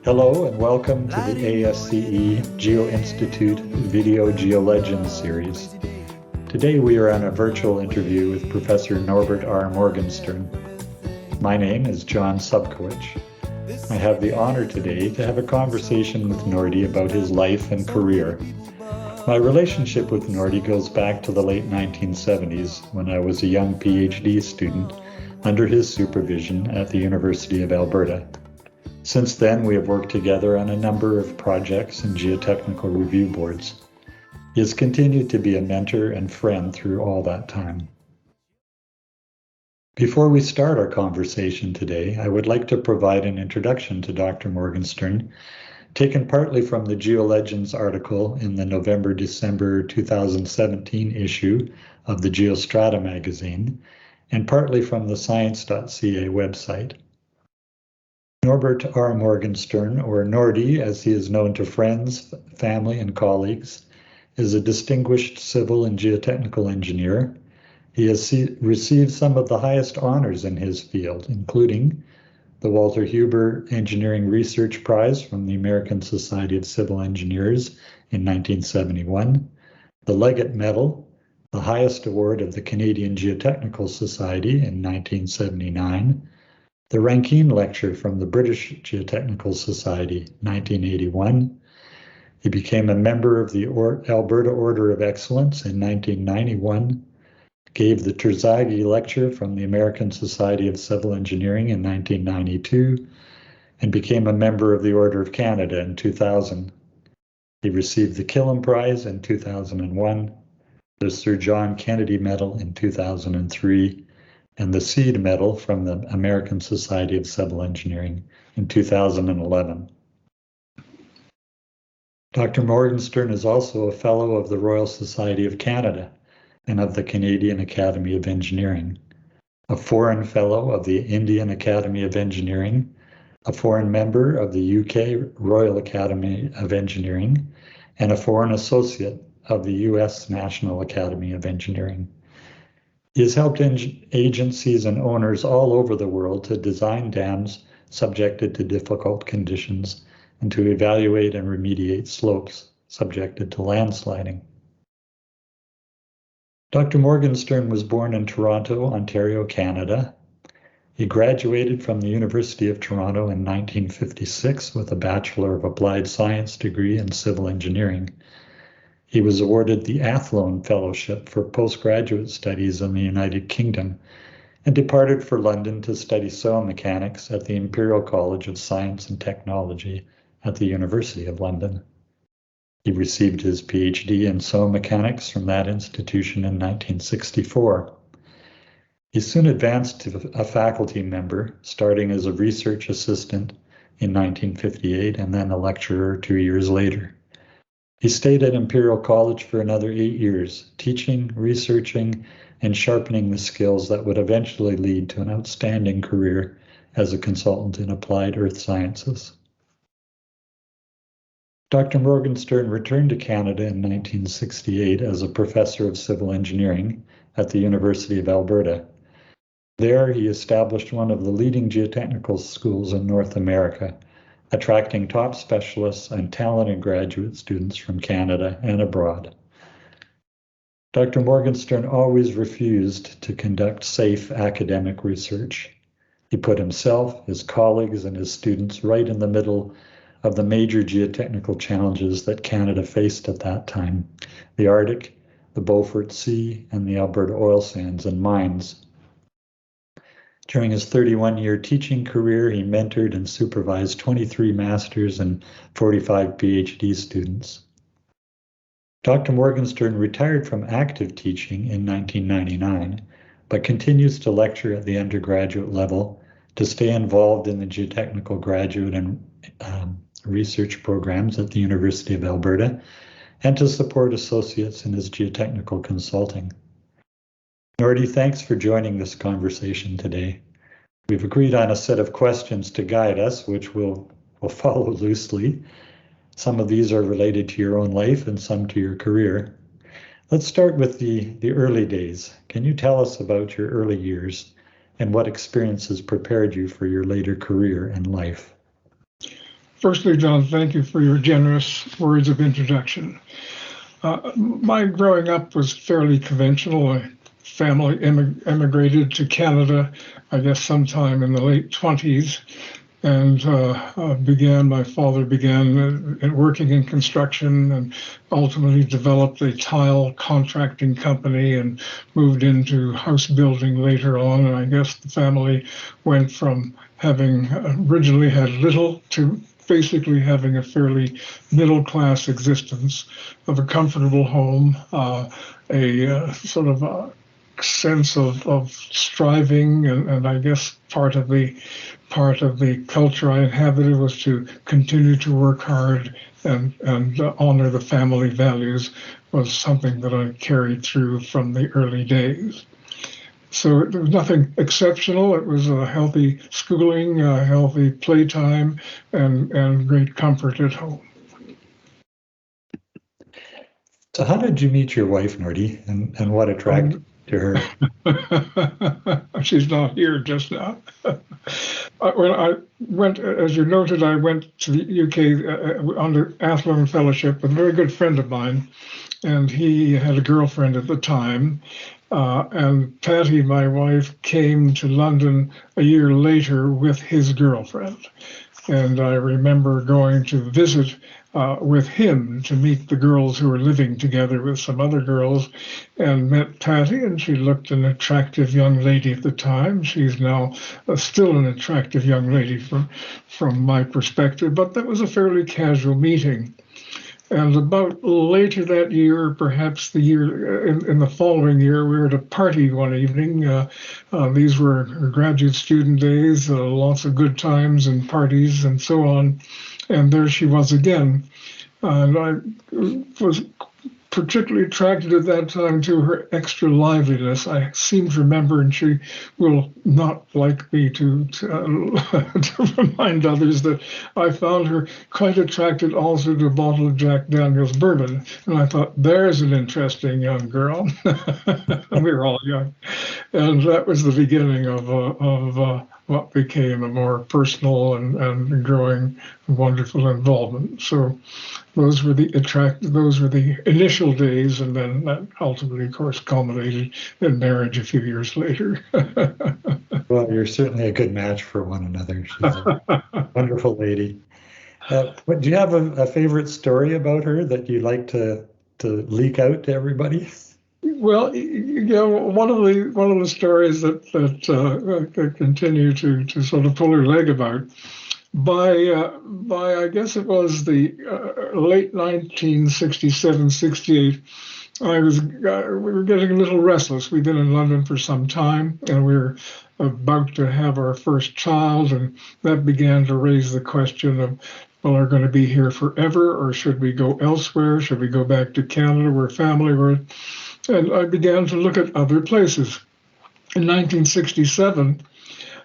Hello and welcome to the ASCE Geo-Institute Video Geo-Legends series. Today we are on a virtual interview with Professor Norbert R Morgenstern. My name is John Sobkowicz. I have the honor today to have a conversation with Nordie about his life and career. My relationship with Nordie goes back to the late 1970s when I was a young PhD student under his supervision at the University of Alberta. Since then, we have worked together on a number of projects and geotechnical review boards. He has continued to be a mentor and friend through all that time. Before we start our conversation today, I would like to provide an introduction to Dr. Morgenstern, taken partly from the Geo-Legends article in the November-December 2017 issue of the Geostrata magazine, and partly from the science.ca website. Norbert R. Morgenstern, or Nordie as he is known to friends, family, and colleagues, is a distinguished civil and geotechnical engineer. He has received some of the highest honors in his field, including the Walter Huber Engineering Research Prize from the American Society of Civil Engineers in 1971, the Leggett Medal, the highest award of the Canadian Geotechnical Society in 1979, the Rankine Lecture from the British Geotechnical Society, 1981. He became a member of the Alberta Order of Excellence in 1991, gave the Terzaghi Lecture from the American Society of Civil Engineering in 1992, and became a member of the Order of Canada in 2000. He received the Killam Prize in 2001, the Sir John Kennedy Medal in 2003, and the Seed Medal from the American Society of Civil Engineering in 2011. Dr. Morgenstern is also a Fellow of the Royal Society of Canada and of the Canadian Academy of Engineering, a Foreign Fellow of the Indian Academy of Engineering, a Foreign Member of the UK Royal Academy of Engineering, and a Foreign Associate of the US National Academy of Engineering. He has helped agencies and owners all over the world to design dams subjected to difficult conditions and to evaluate and remediate slopes subjected to landsliding. Dr. Morgenstern was born in Toronto, Ontario, Canada. He graduated from the University of Toronto in 1956 with a Bachelor of Applied Science degree in Civil Engineering. He was awarded the Athlone Fellowship for postgraduate studies in the United Kingdom and departed for London to study soil mechanics at the Imperial College of Science and Technology at the University of London. He received his PhD in soil mechanics from that institution in 1964. He soon advanced to a faculty member, starting as a research assistant in 1958 and then a lecturer 2 years later. He stayed at Imperial College for another 8 years, teaching, researching, and sharpening the skills that would eventually lead to an outstanding career as a consultant in applied earth sciences. Dr. Morgenstern returned to Canada in 1968 as a professor of civil engineering at the University of Alberta. There, he established one of the leading geotechnical schools in North America, attracting top specialists and talented graduate students from Canada and abroad. Dr. Morgenstern always refused to conduct safe academic research. He put himself, his colleagues, and his students right in the middle of the major geotechnical challenges that Canada faced at that time: the Arctic, the Beaufort Sea, and the Alberta oil sands and mines. During his 31-year teaching career, he mentored and supervised 23 master's and 45 PhD students. Dr. Morgenstern retired from active teaching in 1999, but continues to lecture at the undergraduate level to stay involved in the geotechnical graduate and research programs at the University of Alberta, and to support associates in his geotechnical consulting. Nordie, thanks for joining this conversation today. We've agreed on a set of questions to guide us, which we'll follow loosely. Some of these are related to your own life and some to your career. Let's start with the early days. Can you tell us about your early years and what experiences prepared you for your later career and life? Firstly, John, thank you for your generous words of introduction. My growing up was fairly conventional. My family emigrated to Canada, I guess, sometime in the late 20s, and my father began working in construction and ultimately developed a tile contracting company and moved into house building later on. And I guess the family went from having originally had little to basically having a fairly middle-class existence of a comfortable home, a sort of a sense of striving, and I guess part of the culture I inhabited was to continue to work hard and honor the family values was something that I carried through from the early days. So there was nothing exceptional. It was a healthy schooling, a healthy playtime, and great comfort at home. So how did you meet your wife, Nordie, and what attracted you to her? She's not here just now. When I went, as you noted, I went to the UK under Athlone Fellowship with a very good friend of mine, and he had a girlfriend at the time. And Patty, my wife, came to London a year later with his girlfriend. And I remember going to visit with him to meet the girls who were living together with some other girls, and met Patty, and she looked an attractive young lady at the time. She's now still an attractive young lady from my perspective, but that was a fairly casual meeting. And about later that year, perhaps the year in the following year, we were at a party one evening. These were graduate student days, lots of good times and parties and so on. And there she was again. And I was particularly attracted at that time to her extra liveliness. I seem to remember, and she will not like me to remind others, that I found her quite attracted also to a bottle of Jack Daniel's bourbon. And I thought, there's an interesting young girl. We were all young. And that was the beginning of what became a more personal and growing wonderful involvement. So those were the initial days, and then that ultimately, of course, culminated in marriage a few years later. Well, you're certainly a good match for one another. She's a wonderful lady. But do you have a favorite story about her that you like to leak out to everybody? Well, one of the stories that continue to sort of pull her leg about. By I guess it was the late 1967, 68, we were getting a little restless. We'd been in London for some time, and we were about to have our first child, and that began to raise the question of, well, are we going to be here forever, or should we go elsewhere? Should we go back to Canada where family were? And I began to look at other places. In 1967,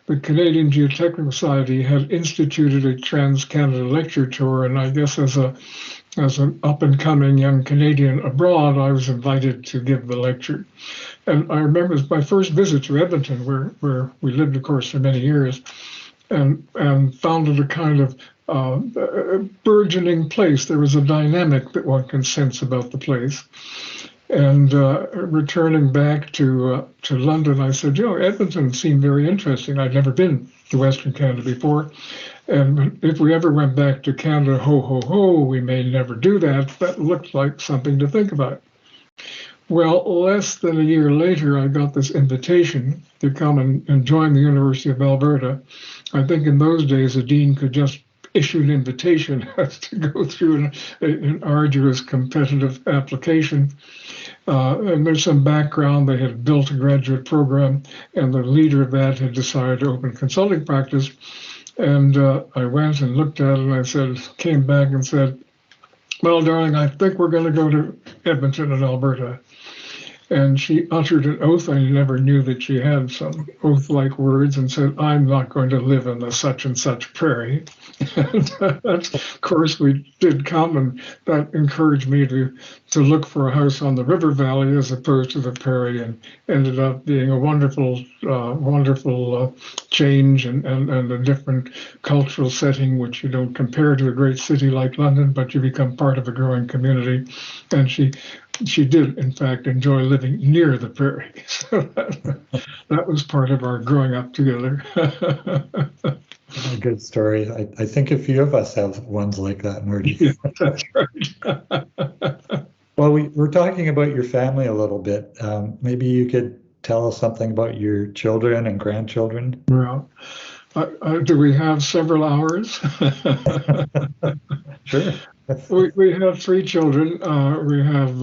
the Canadian Geotechnical Society had instituted a Trans-Canada lecture tour, and I guess as an up-and-coming young Canadian abroad, I was invited to give the lecture. And I remember it was my first visit to Edmonton, where we lived, of course, for many years, and found it a kind of burgeoning place. There was a dynamic that one can sense about the place. And returning back to London, I said, Edmonton seemed very interesting. I'd never been to Western Canada before. And if we ever went back to Canada, ho, ho, ho, we may never do that. That looked like something to think about. Well, less than a year later, I got this invitation to come and join the University of Alberta. I think in those days, a dean could just issue an invitation to go through an arduous competitive application. And there's some background. They had built a graduate program, and the leader of that had decided to open consulting practice. And I went and looked at it, and came back and said, well, darling, I think we're going to go to Edmonton in Alberta. And she uttered an oath. I never knew that she had some oath-like words, and said, "I'm not going to live in the such and such prairie." And of course, we did come, and that encouraged me to look for a house on the river valley as opposed to the prairie, and ended up being a wonderful, wonderful change, and a different cultural setting, which you don't compare to a great city like London, but you become part of a growing community. And she did, in fact, enjoy living near the prairie. So that was part of our growing up together. A good story. I think a few of us have ones like that, Nordie. Yeah, that's right. Well, we're talking about your family a little bit. Maybe you could tell us something about your children and grandchildren. Well, do we have several hours? Sure. We have three children. We have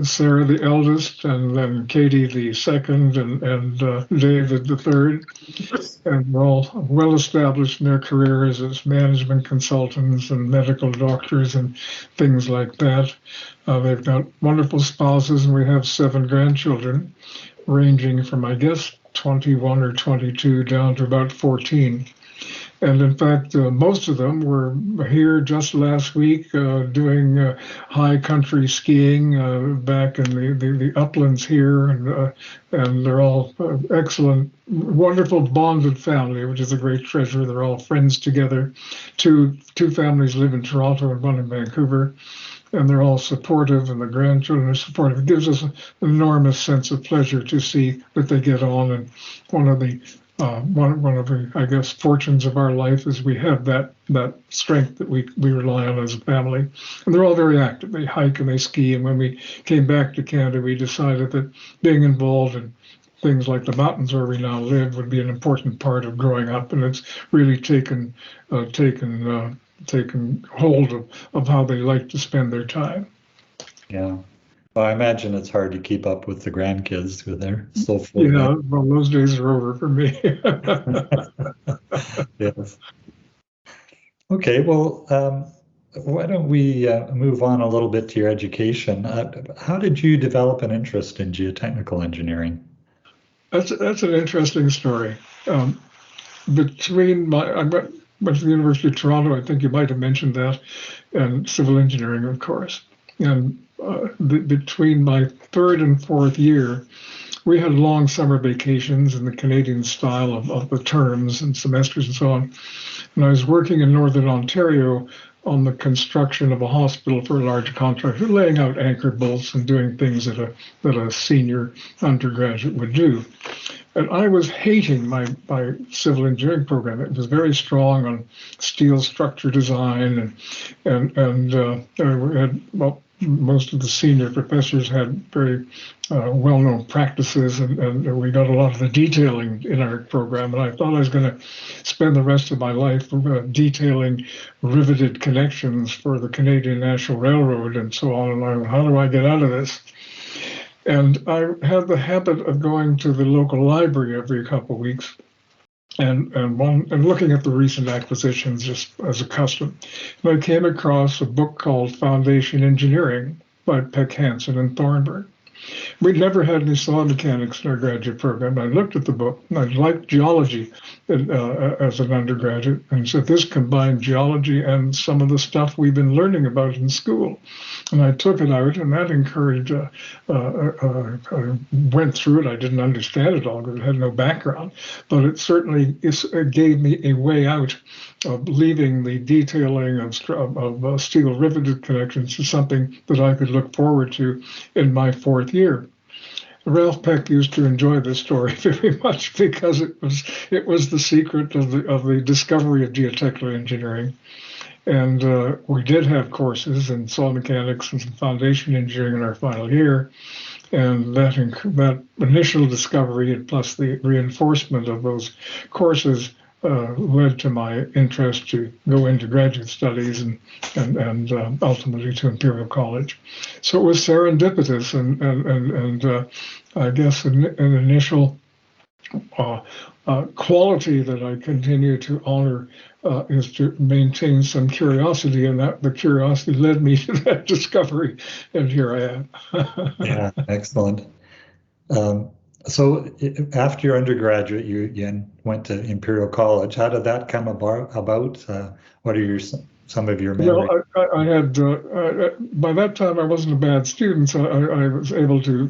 Sarah, the eldest, and then Katie, the second, and David, the third. And they're all well established in their careers as management consultants and medical doctors and things like that. They've got wonderful spouses, and we have 7 grandchildren, ranging from, I guess, 21 or 22 down to about 14. And in fact, most of them were here just last week doing high country skiing back in the uplands here, and they're all excellent, wonderful bonded family, which is a great treasure. They're all friends together. Two families live in Toronto and one in Vancouver, and they're all supportive, and the grandchildren are supportive. It gives us an enormous sense of pleasure to see that they get on. And one of the, I guess, fortunes of our life is we have that strength that we rely on as a family. And they're all very active. They hike and they ski. And when we came back to Canada, we decided that being involved in things like the mountains where we now live would be an important part of growing up. And it's really taken hold of how they like to spend their time. Yeah. Well, I imagine it's hard to keep up with the grandkids who they're so full. Yeah, well, those days are over for me. Yes. Okay, well, why don't we move on a little bit to your education? How did you develop an interest in geotechnical engineering? That's an interesting story. I went to the University of Toronto, I think you might have mentioned that, and civil engineering, of course. And between my 3rd and 4th year, we had long summer vacations in the Canadian style of the terms and semesters and so on. And I was working in Northern Ontario on the construction of a hospital for a large contractor, laying out anchor bolts and doing things that a senior undergraduate would do. And I was hating my civil engineering program. It was very strong on steel structure design, and we had, well, most of the senior professors had very well-known practices, and we got a lot of the detailing in our program. And I thought I was going to spend the rest of my life detailing riveted connections for the Canadian National Railroad and so on. And how do I get out of this? And I had the habit of going to the local library every couple of weeks and looking at the recent acquisitions just as a custom. And I came across a book called Foundation Engineering by Peck Hansen and Thornburg. We'd never had any soil mechanics in our graduate program. I looked at the book, and I liked geology as an undergraduate, and so this combined geology and some of the stuff we've been learning about in school. And I took it out, and that encouraged, I went through it. I didn't understand it all because I had no background, but it certainly gave me a way out of leaving the detailing of steel riveted connections to something that I could look forward to in my 4th year. Ralph Peck used to enjoy this story very much because it was the secret of the discovery of geotechnical engineering. And we did have courses in soil mechanics and some foundation engineering in our final year. And that initial discovery, and plus the reinforcement of those courses, led to my interest to go into graduate studies and ultimately to Imperial College. So it was serendipitous, and I guess an initial quality that I continue to honor is to maintain some curiosity, and that the curiosity led me to that discovery, and here I am. Yeah, excellent. So after your undergraduate, you went to Imperial College. How did that come about? What are some of your memories? Well, I had, by that time, I wasn't a bad student, so I was able to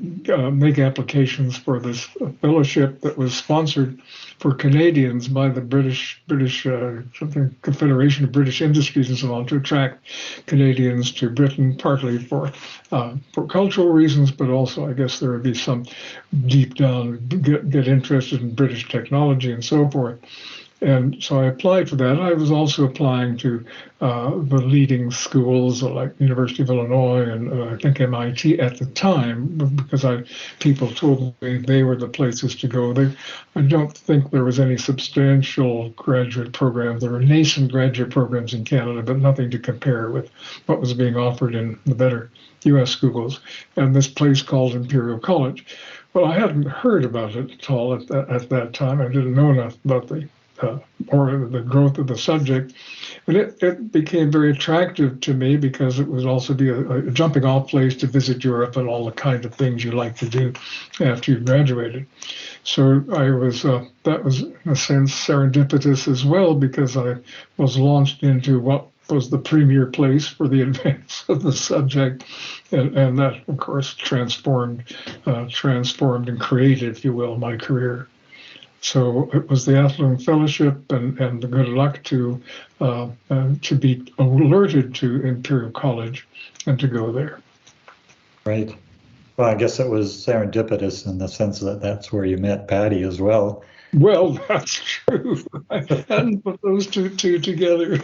make applications for this fellowship that was sponsored for Canadians by the British Confederation of British Industries and so on, to attract Canadians to Britain, partly for cultural reasons, but also I guess there would be some deep down get interested in British technology and so forth. And so I applied for that. I was also applying to the leading schools like University of Illinois and I think MIT at the time, because people told me they were the places to go. I don't think there was any substantial graduate program. There were nascent graduate programs in Canada, but nothing to compare with what was being offered in the better U.S. schools. And this place called Imperial College. Well, I hadn't heard about it at all at that time. I didn't know enough about or the growth of the subject. And it became very attractive to me because it would also be a jumping off place to visit Europe and all the kind of things you like to do after you graduated. So that was in a sense serendipitous as well, because I was launched into what was the premier place for the advance of the subject. And that, of course, transformed and created, if you will, my career. So it was the Athlone Fellowship and the good luck to be alerted to Imperial College and to go there. Right. Well, I guess it was serendipitous in the sense that that's where you met Patty as well. Well, that's true. I hadn't put those two together.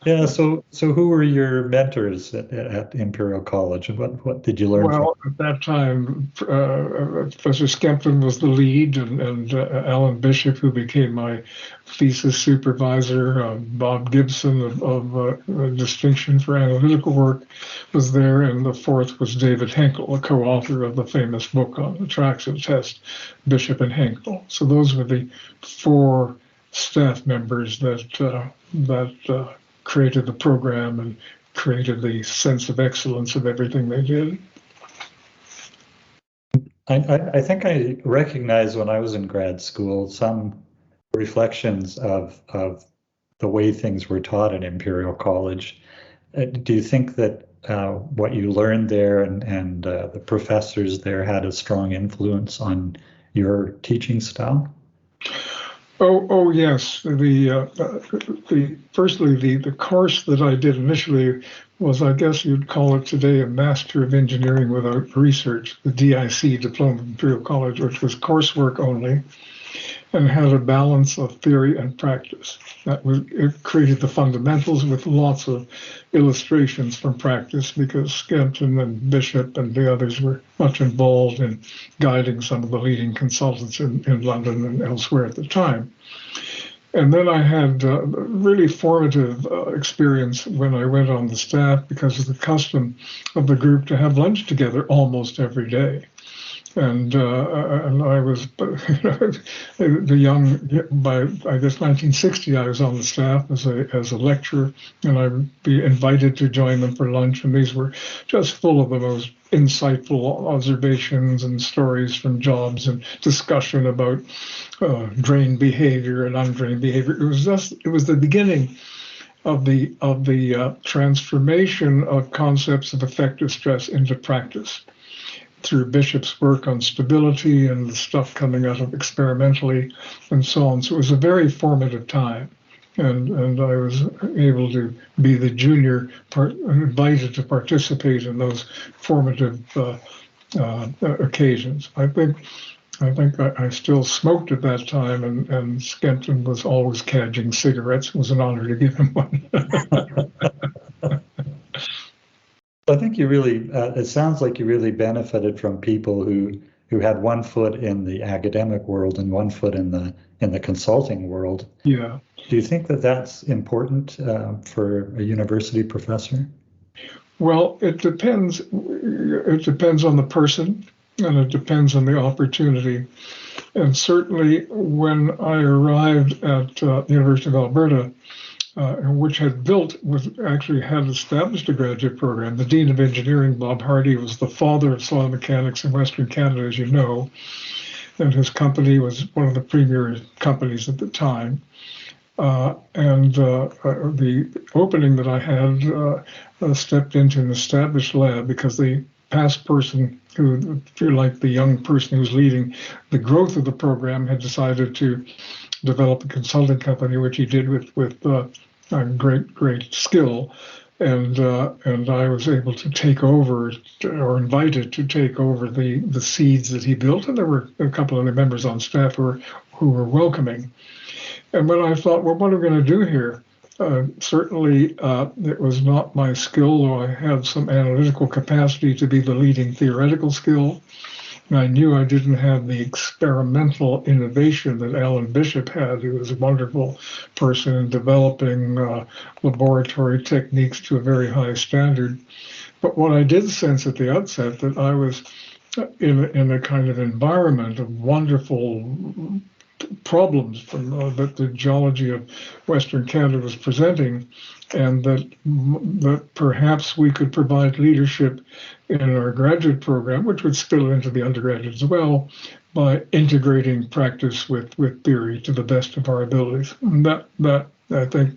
Yeah. So who were your mentors at Imperial College, and what did you learn? Well, at that time, Professor Skempton was the lead, and Alan Bishop, who became my thesis supervisor, Bob Gibson of distinction for analytical work, was there, and the fourth was David Henkel, a co-author of the famous book on the Traxel test, Bishop and Henkel. So those were the four staff members that created the program and created the sense of excellence of everything they did. I think I recognized when I was in grad school some reflections of the way things were taught at Imperial College. Do you think that what you learned there and the professors there had a strong influence on your teaching style? Oh yes. Firstly, the course that I did initially was, I guess you'd call it today, a Master of Engineering without Research, the DIC, Diploma of Imperial College, which was coursework only, and had a balance of theory and practice. It created the fundamentals with lots of illustrations from practice, because Skempton and Bishop and the others were much involved in guiding some of the leading consultants in London and elsewhere at the time. And then I had a really formative experience when I went on the staff, because of the custom of the group to have lunch together almost every day. And I was the young, by I guess 1960, I was on the staff as a lecturer, and I would be invited to join them for lunch, and these were just full of the most insightful observations and stories from jobs and discussion about drained behavior and undrained behavior. It was the beginning of the transformation of concepts of effective stress into practice, through Bishop's work on stability and the stuff coming out of experimentally and so on. So it was a very formative time. And I was able to be the junior invited to participate in those formative occasions. I think I still smoked at that time, and Skempton was always cadging cigarettes. It was an honor to give him one. I think you really, it sounds like you really benefited from people who had one foot in the academic world and one foot in the consulting world. Yeah. Do you think that that's important for a university professor? Well, it depends. It depends on the person. and it depends on the opportunity. And certainly when I arrived at the University of Alberta, which had actually had established a graduate program. The Dean of Engineering, Bob Hardy, was the father of soil mechanics in Western Canada, as you know, and his company was one of the premier companies at the time. The opening that I had stepped into an established lab because the past person who, if you like, the young person who was leading the growth of the program had decided to develop a consulting company, which he did with great skill. And I was able to take over, or invited to take over the seeds that he built, and there were a couple of the members on staff who were welcoming. And when I thought, well, what are we going to do here? Certainly, it was not my skill, though I had some analytical capacity to be the leading theoretical skill. And I knew I didn't have the experimental innovation that Alan Bishop had, who was a wonderful person in developing laboratory techniques to a very high standard. But what I did sense at the outset, that I was in a kind of environment of wonderful problems from that the geology of Western Canada was presenting, and that perhaps we could provide leadership in our graduate program, which would spill into the undergraduate as well, by integrating practice with theory to the best of our abilities. And that I think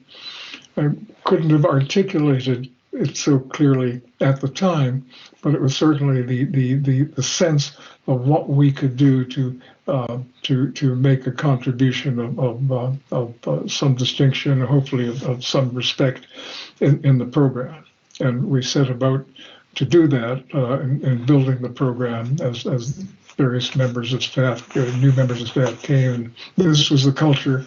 I couldn't have articulated it so clearly at the time, but it was certainly the sense of what we could do to make a contribution of some distinction, hopefully of some respect in the program. And we set about to do that in building the program as various members of staff, new members of staff came, and this was the culture,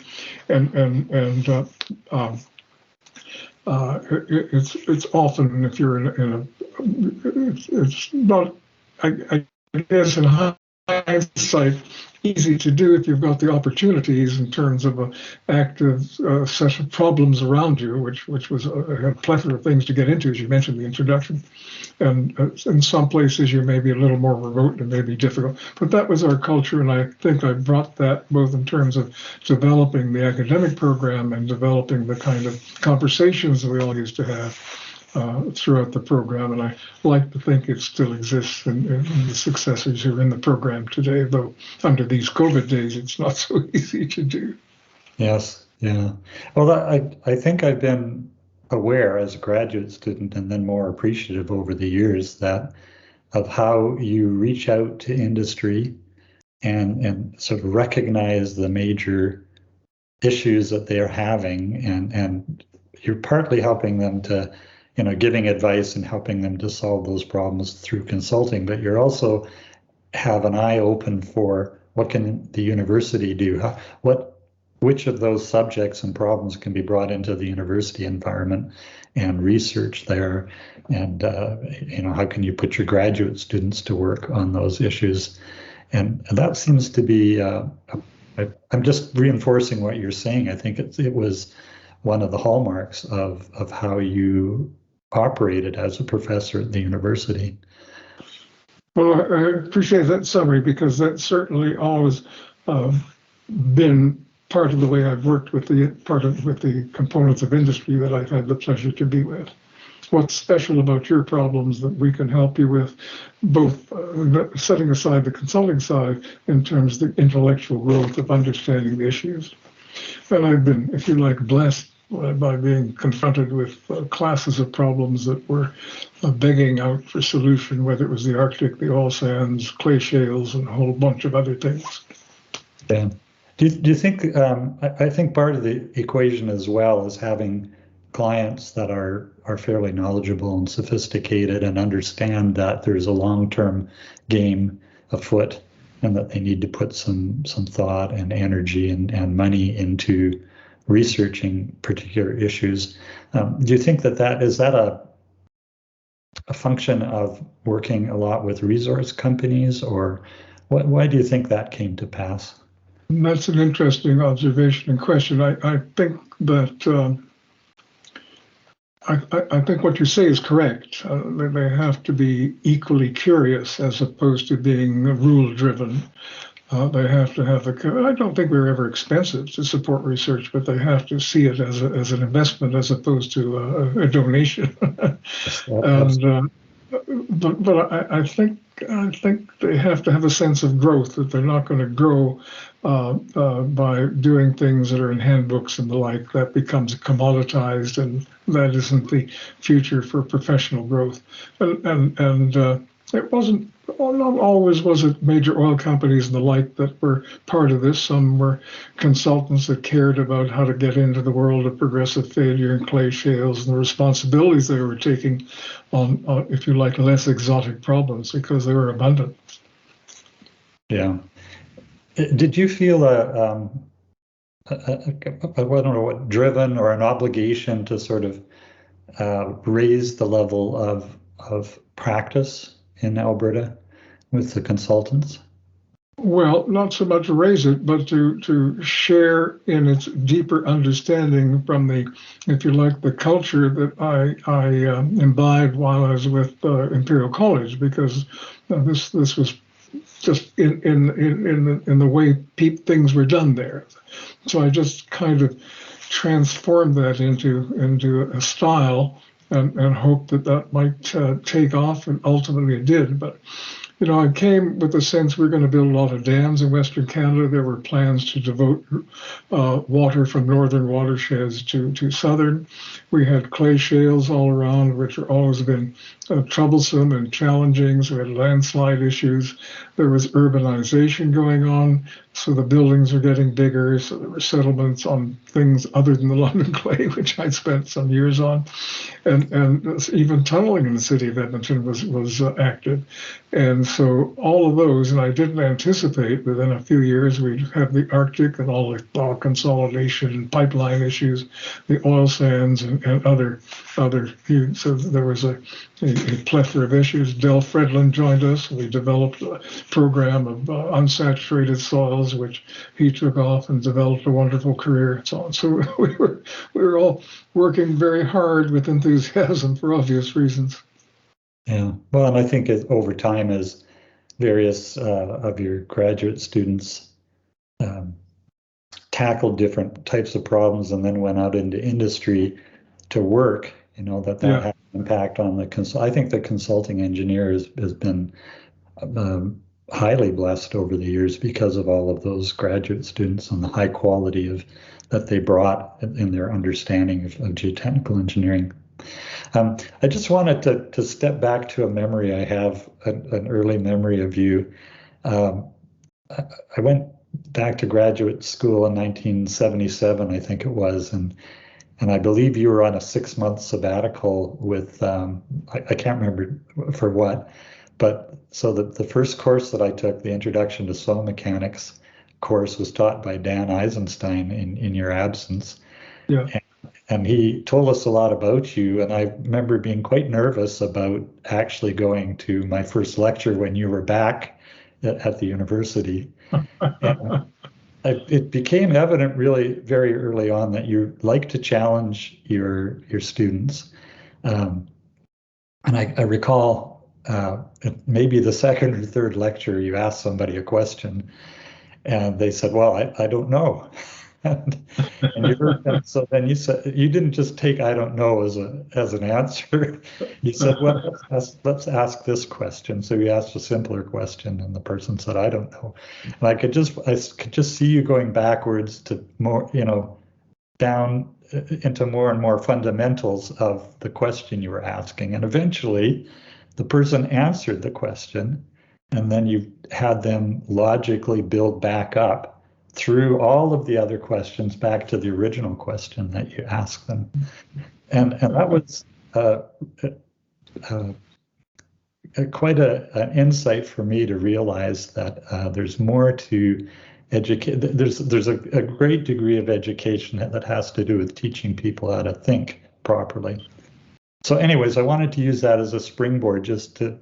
it's often, if you're it's not, I guess in hindsight, easy to do if you've got the opportunities in terms of an active set of problems around you, which was a plethora of things to get into, as you mentioned in the introduction. And in some places you may be a little more remote and may be difficult, but that was our culture, and I think I brought that both in terms of developing the academic program and developing the kind of conversations that we all used to have throughout the program, and I like to think it still exists in the successors who are in the program today, though under these COVID days it's not so easy to do. Yes, yeah. Well, I think I've been aware as a graduate student, and then more appreciative over the years, of how you reach out to industry and sort of recognize the major issues that they are having, and you're partly helping them to, giving advice and helping them to solve those problems through consulting, but you're also have an eye open for what can the university do, which of those subjects and problems can be brought into the university environment and research there, and how can you put your graduate students to work on those issues, and that seems to be. I'm just reinforcing what you're saying. I think it was one of the hallmarks of how you operated as a professor at the university. Well, I appreciate that summary, because that's certainly always been part of the way I've worked with the components of industry that I've had the pleasure to be with. What's special about your problems that we can help you with, both setting aside the consulting side in terms of the intellectual growth of understanding the issues. And I've been, if you like, blessed by being confronted with classes of problems that were begging out for solution, whether it was the Arctic, the oil sands, clay shales, and a whole bunch of other things. Yeah. Do you think, I think part of the equation as well is having clients that are fairly knowledgeable and sophisticated and understand that there's a long-term game afoot, and that they need to put some thought and energy and money into researching particular issues. Do you think that is a function of working a lot with resource companies, or why do you think that came to pass? That's an interesting observation and question. I think that I think what you say is correct. They have to be equally curious as opposed to being rule-driven. They have to have I don't think we're ever expensive to support research, but they have to see it as an investment as opposed to a donation. And but I think they have to have a sense of growth, that they're not going to grow by doing things that are in handbooks and the like. That becomes commoditized, and that isn't the future for professional growth. And it wasn't. Not always was it major oil companies and the like that were part of this. Some were consultants that cared about how to get into the world of progressive failure and clay shales and the responsibilities they were taking on, if you like, less exotic problems because they were abundant. Yeah. Did you feel I don't know what, driven or an obligation to sort of raise the level of practice in Alberta with the consultants? Well, not so much raise it, but to share in its deeper understanding from the, if you like, the culture that I imbibed while I was with Imperial College, because this was just in the way things were done there. So I just kind of transformed that into a style and hoped that might take off, and ultimately it did. But you know, I came with the sense we're going to build a lot of dams in Western Canada. There were plans to devote water from northern watersheds to southern. We had clay shales all around, which have always been troublesome and challenging. So we had landslide issues. There was urbanization going on, so the buildings were getting bigger. So there were settlements on things other than the London clay, which I'd spent some years on, and even tunneling in the city of Edmonton was active. And so all of those, and I didn't anticipate within a few years we'd have the Arctic and all the thaw consolidation and pipeline issues, the oil sands and other. So there was a plethora of issues. Del Fredlin joined us. We developed a program of unsaturated soils, which he took off and developed a wonderful career and so on. So we were all working very hard with enthusiasm for obvious reasons. Yeah, well, and I think over time, as various of your graduate students tackled different types of problems and then went out into industry to work, you know, that had an impact on the I think the consulting engineer has been highly blessed over the years because of all of those graduate students and the high quality that they brought in their understanding of geotechnical engineering. I just wanted to step back to a memory I have, an early memory of you. I went back to graduate school in 1977, I think it was, and I believe you were on a 6-month sabbatical with, I can't remember for what, but so the first course that I took, the Introduction to Soil Mechanics course, was taught by Dan Eisenstein in your absence. Yeah. And he told us a lot about you, and I remember being quite nervous about actually going to my first lecture when you were back at the university. It became evident really very early on that you like to challenge your students. And I recall maybe the second or third lecture, you asked somebody a question, and they said, well, I don't know. And so then you said, you didn't just take "I don't know" as an answer. You said, well, let's ask this question. So you asked a simpler question, and the person said, "I don't know." And I could just see you going backwards to more, you know, down into more and more fundamentals of the question you were asking. And eventually, the person answered the question, and then you had them logically build back up through all of the other questions back to the original question that you asked them. And that was quite an insight for me to realize that there's more to educate. There's a great degree of education that has to do with teaching people how to think properly. So anyways, I wanted to use that as a springboard just to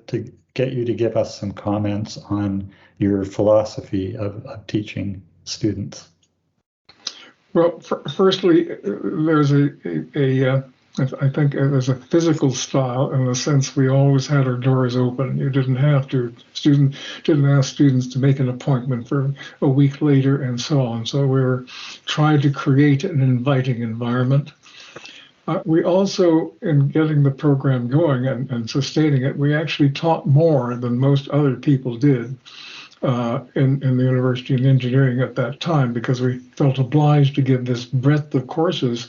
get you to give us some comments on your philosophy of teaching students. Well, firstly, there's a I think there's a physical style in the sense we always had our doors open. You didn't have to, didn't ask students to make an appointment for a week later and so on. So we were trying to create an inviting environment. We also, in getting the program going and sustaining it, we actually taught more than most other people did in the University of Engineering at that time, because we felt obliged to give this breadth of courses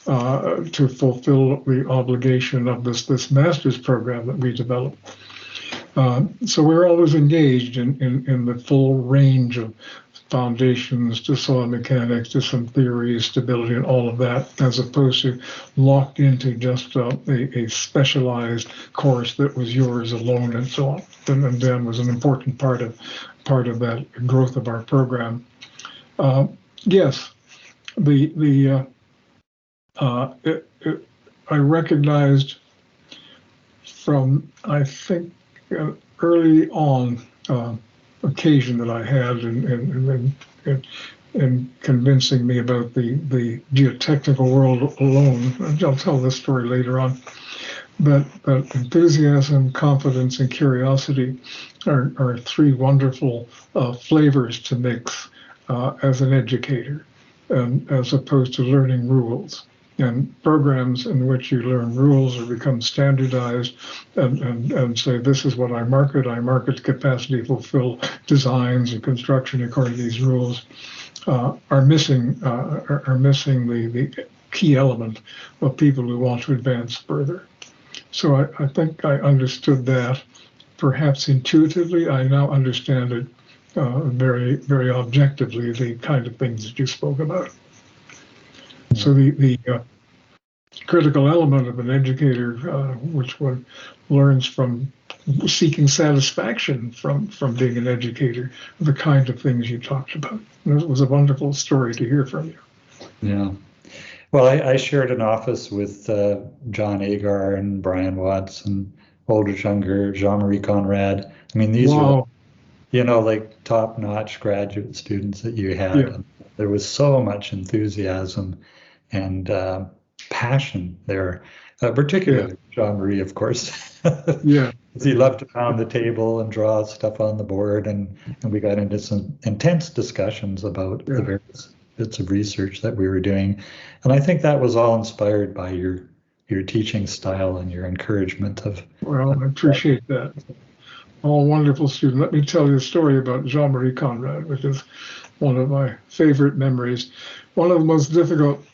to fulfill the obligation of this master's program that we developed. So we're always engaged in the full range of foundations to soil mechanics, to some theories, stability, and all of that, as opposed to locked into just a specialized course that was yours alone and so on. And Dan was an important part of that growth of our program. Yes, I recognized from, I think, early on occasion that I had in convincing me about the geotechnical world alone. I'll tell this story later on. But enthusiasm, confidence, and curiosity are three wonderful flavors to mix as an educator, as opposed to learning rules. And programs in which you learn rules or become standardized and say, this is what I market capacity to fulfill designs and construction according to these rules, are missing the key element of people who want to advance further. So I think I understood that. Perhaps intuitively, I now understand it very, very objectively, the kind of things that you spoke about. So the critical element of an educator, which one learns from seeking satisfaction from being an educator, the kind of things you talked about. And it was a wonderful story to hear from you. Yeah. Well, I shared an office with John Agar and Brian Watts and Aldrich Unger, Jean-Marie Conrad. I mean, these were, like top-notch graduate students that you had. Yeah. And there was so much enthusiasm and passion there, particularly Jean-Marie, of course. Yeah. He loved to pound the table and draw stuff on the board, and we got into some intense discussions about the various bits of research that we were doing. And I think that was all inspired by your teaching style and your encouragement of. Well, I appreciate that. All wonderful student. Let me tell you a story about Jean-Marie Conrad, which is one of my favorite memories. One of the most difficult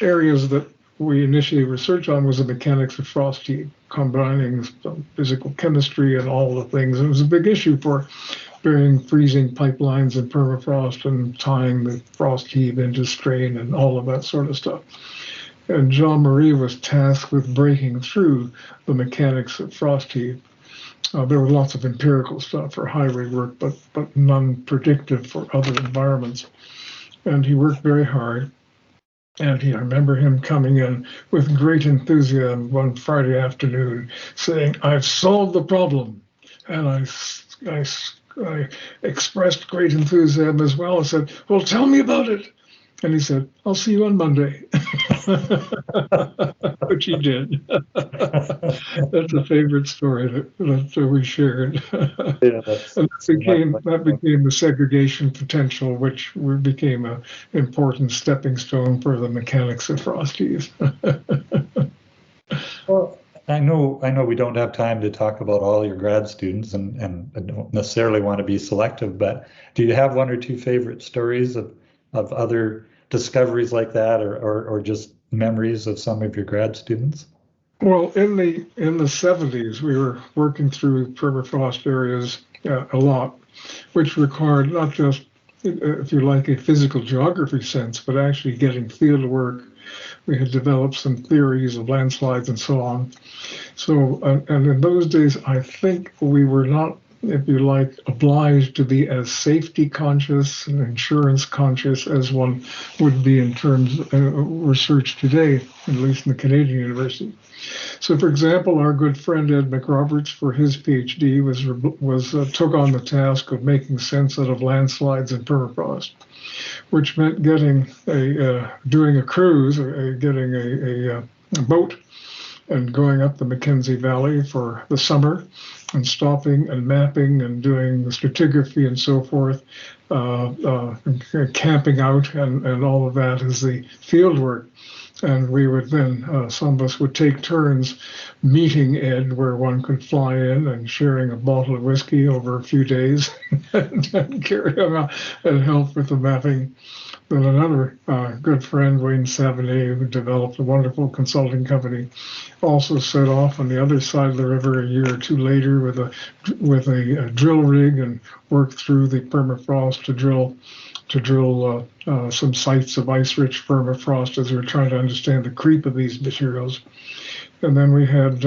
areas that we initially researched on was the mechanics of frost heave, combining some physical chemistry and all the things. It was a big issue for burying freezing pipelines in permafrost and tying the frost heave into strain and all of that sort of stuff. And Jean-Marie was tasked with breaking through the mechanics of frost heave. There was lots of empirical stuff for highway work, but none predictive for other environments. And he worked very hard. And I remember him coming in with great enthusiasm one Friday afternoon saying, I've solved the problem. And I expressed great enthusiasm as well and said, well, tell me about it. And he said, I'll see you on Monday, which he did. That's a favorite story that we shared. Yeah, and that became the segregation potential, which became an important stepping stone for the mechanics of frost heaves. Well, I know we don't have time to talk about all your grad students, and I don't necessarily want to be selective, but do you have one or two favorite stories of other discoveries like that, or just memories of some of your grad students? Well, in the 70s, we were working through permafrost areas a lot, which required not just, if you like, a physical geography sense, but actually getting field work. We had developed some theories of landslides and so on. So, and in those days, I think we were not, if you like, obliged to be as safety conscious and insurance conscious as one would be in terms of research today, at least in the Canadian University. So, for example, our good friend Ed McRoberts, for his PhD, took on the task of making sense out of landslides in permafrost, which meant doing a cruise, or getting boat and going up the Mackenzie Valley for the summer and stopping and mapping and doing the stratigraphy and so forth, camping out and all of that is the field work. And we would then, some of us would take turns meeting Ed where one could fly in and sharing a bottle of whiskey over a few days and carry him out and help with the mapping. Then another good friend, Wayne Savigny, who developed a wonderful consulting company, also set off on the other side of the river a year or two later with a drill rig and worked through the permafrost to drill some sites of ice-rich permafrost as we were trying to understand the creep of these materials. And then we had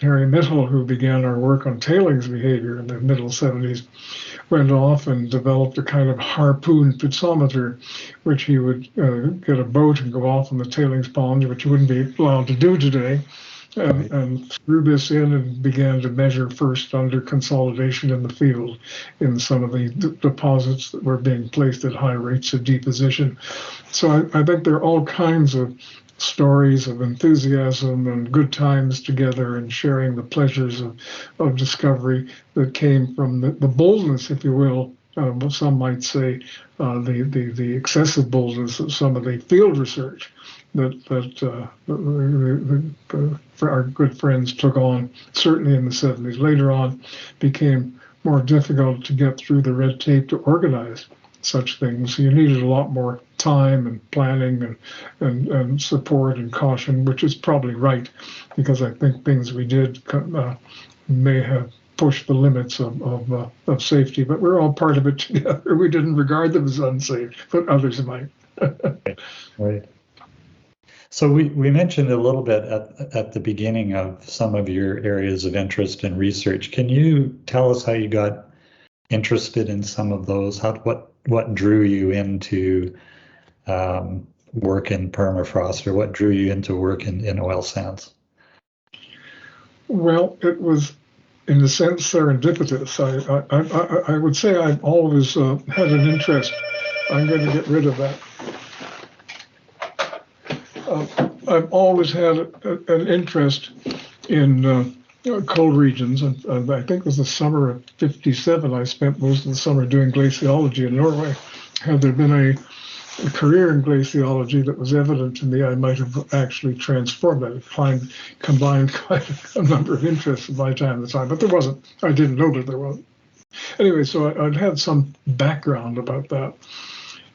Harry Mittel, who began our work on tailings behavior in the middle 70s, went off and developed a kind of harpoon piezometer, which he would get a boat and go off on the tailings pond, which you wouldn't be allowed to do today, and threw this in and began to measure first under consolidation in the field in some of the deposits that were being placed at high rates of deposition. So I think there are all kinds of stories of enthusiasm and good times together and sharing the pleasures of discovery that came from the boldness, if you will, some might say the excessive boldness of some of the field research that our good friends took on, certainly in the 70s. Later on, became more difficult to get through the red tape to organize such things. You needed a lot more time and planning and support and caution, which is probably right, because I think things we did may have pushed the limits of safety, but we're all part of it together. We didn't regard them as unsafe, but others might. Right. So we mentioned a little bit at the beginning of some of your areas of interest in research. Can you tell us how you got interested in some of those? What drew you into work in permafrost, or what drew you into work in oil sands? Well, it was, in a sense, serendipitous. I would say I've always had an interest. I'm going to get rid of that. I've always had an interest in cold regions, and I think it was the summer of '57. I spent most of the summer doing glaciology in Norway. Had there been a career in glaciology that was evident to me, I might have actually transformed it. Combined quite a number of interests at my time at the time, but there wasn't. I didn't know that there wasn't. Anyway, so I'd had some background about that.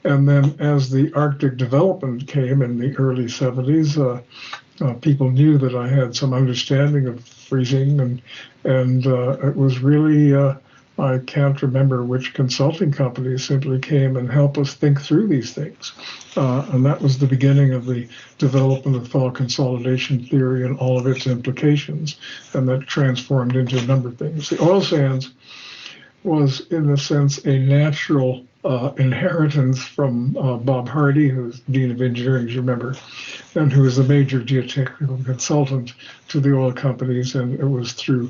And then as the Arctic development came in the early 70s, people knew that I had some understanding of freezing, and it was really, I can't remember which consulting company simply came and helped us think through these things. And that was the beginning of the development of thaw consolidation theory and all of its implications. And that transformed into a number of things. The oil sands was, in a sense, a natural inheritance from Bob Hardy, who's Dean of Engineering, as you remember, and who was a major geotechnical consultant to the oil companies. And it was through,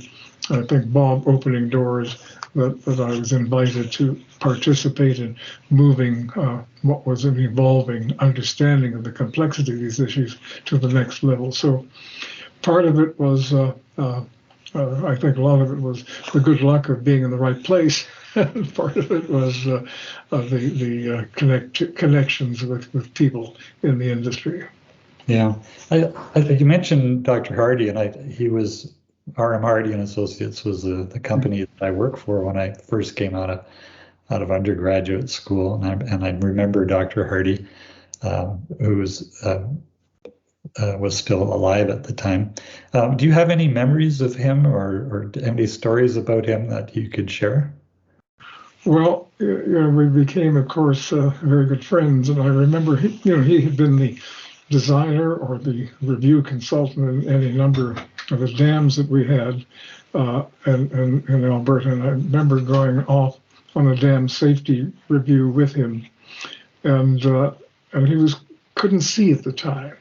I think, Bob opening doors that I was invited to participate in moving what was an evolving understanding of the complexity of these issues to the next level. So part of it was, I think a lot of it was the good luck of being in the right place. Part of it was the connections with people in the industry. Yeah, you mentioned Dr. Hardy, and he was R.M. Hardy and Associates was the company that I worked for when I first came out of undergraduate school, and I remember Dr. Hardy, who was still alive at the time. Do you have any memories of him or any stories about him that you could share? Well, we became, of course, very good friends, and I remember he had been the designer or the review consultant in any number of the dams that we had in Alberta. And I remember going off on a dam safety review with him, and he couldn't see at the time,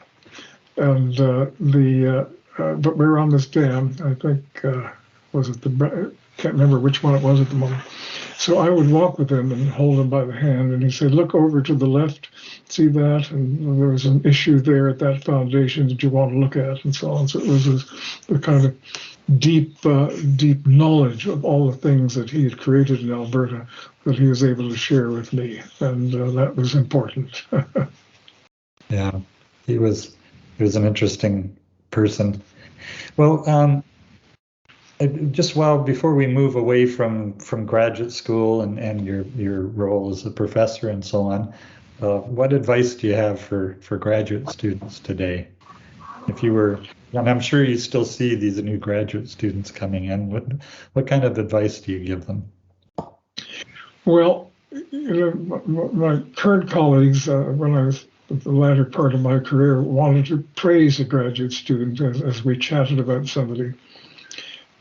and but we were on this dam. I think can't remember which one it was at the moment. So I would walk with him and hold him by the hand, and he'd say, "Look over to the left, see that? And there was an issue there at that foundation that you want to look at," and so on. So it was a kind of deep knowledge of all the things that he had created in Alberta that he was able to share with me, and that was important. Yeah, he was an interesting person. Well, before we move away from graduate school and your role as a professor and so on, what advice do you have for graduate students today? If you were, and I'm sure you still see these new graduate students coming in, what kind of advice do you give them? Well, my current colleagues, when I was at the latter part of my career, wanted to praise a graduate student as we chatted about somebody.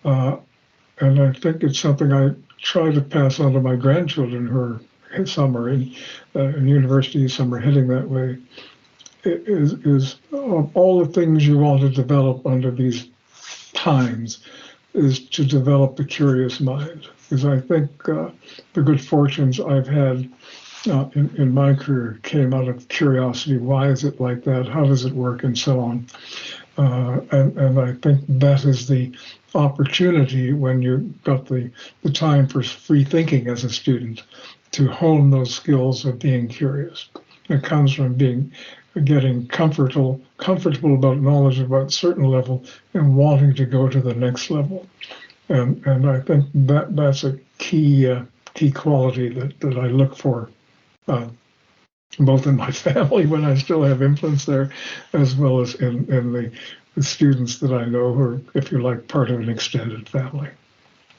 And I think it's something I try to pass on to my grandchildren who are some are in university, some are heading that way. Is all the things you want to develop under these times is to develop the curious mind. Because I think the good fortunes I've had in my career came out of curiosity. Why is it like that? How does it work? And so on. And I think that is the opportunity when you've got the time for free thinking as a student to hone those skills of being curious. It comes from getting comfortable about knowledge about a certain level and wanting to go to the next level. And I think that's a key quality that I look for, both in my family when I still have influence there, as well as in the students that I know who are, if you like, part of an extended family.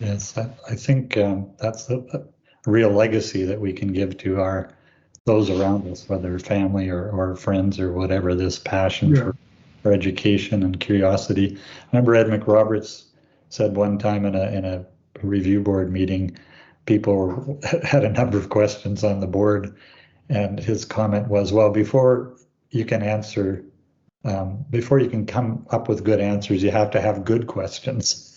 Yes, I think that's a real legacy that we can give to those around us, whether family or friends or whatever, this passion for education and curiosity. I remember Ed McRoberts said one time in a review board meeting, people had a number of questions on the board, and his comment was, well, before you can come up with good answers, you have to have good questions.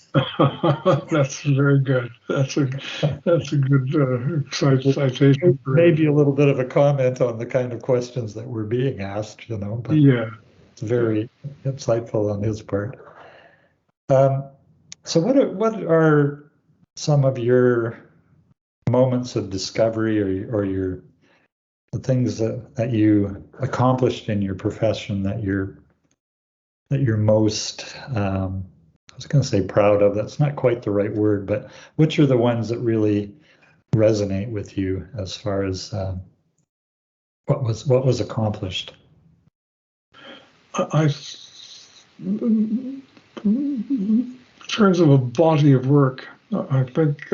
That's very good. That's a good citation. Maybe a little bit of a comment on the kind of questions that were being asked, but yeah, it's very insightful on his part. So what are some of your moments of discovery or the things that you accomplished in your profession that you're most I was going to say proud of, that's not quite the right word, but which are the ones that really resonate with you as far as what was accomplished? In terms of a body of work, I think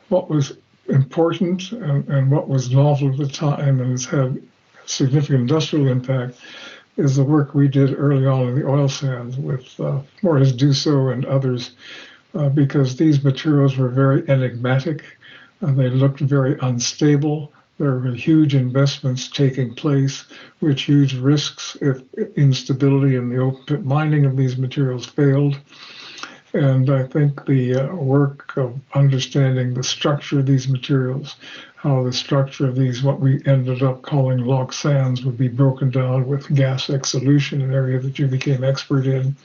what was important and what was novel at the time and has had significant industrial impact is the work we did early on in the oil sands with Maurice Dussault and others, because these materials were very enigmatic and they looked very unstable. There were huge investments taking place with huge risks if instability in the open pit mining of these materials failed. And I think the work of understanding the structure of these materials, how the structure of these, what we ended up calling lock sands, would be broken down with gas exsolution, an area that you became expert in,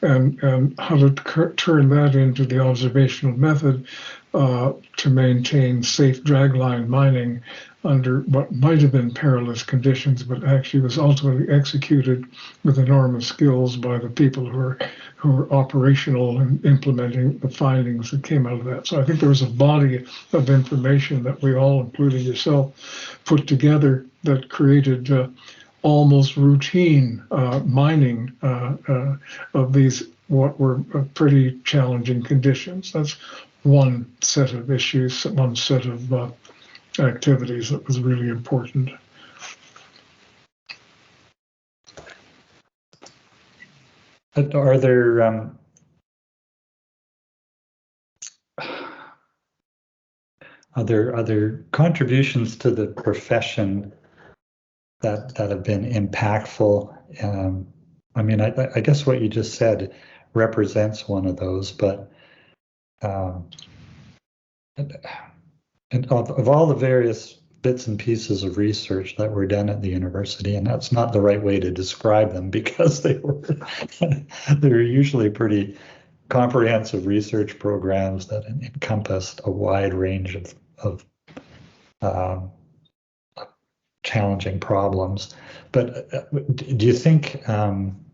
and how to turn that into the observational method to maintain safe dragline mining under what might have been perilous conditions, but actually was ultimately executed with enormous skills by the people who were operational and implementing the findings that came out of that. So I think there was a body of information that we all, including yourself, put together that created almost routine mining of these what were pretty challenging conditions. That's one set of issues, one set of activities that was really important. Are there other contributions to the profession that have been impactful? I mean, I guess what you just said represents one of those, but And of all the various bits and pieces of research that were done at the university, and that's not the right way to describe them because they were usually pretty comprehensive research programs that encompassed a wide range of challenging problems. But do you think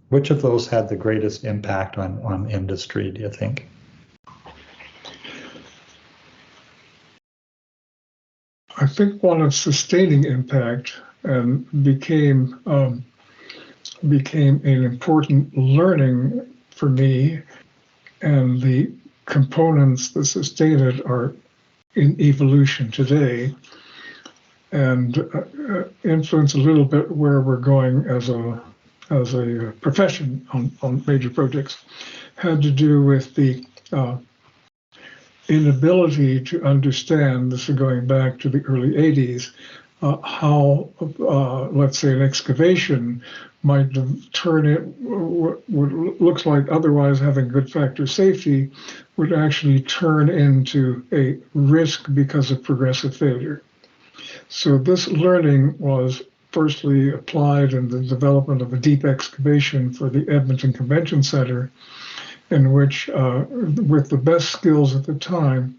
which of those had the greatest impact on industry, do you think? I think one of sustaining impact and became an important learning for me, and the components that sustain it are in evolution today, and influence a little bit where we're going as a profession on major projects, had to do with the inability to understand, this is going back to the early 80s, how, let's say, an excavation might turn it, what looks like otherwise having good factor safety, would actually turn into a risk because of progressive failure. So this learning was firstly applied in the development of a deep excavation for the Edmonton Convention Center, in which, with the best skills at the time,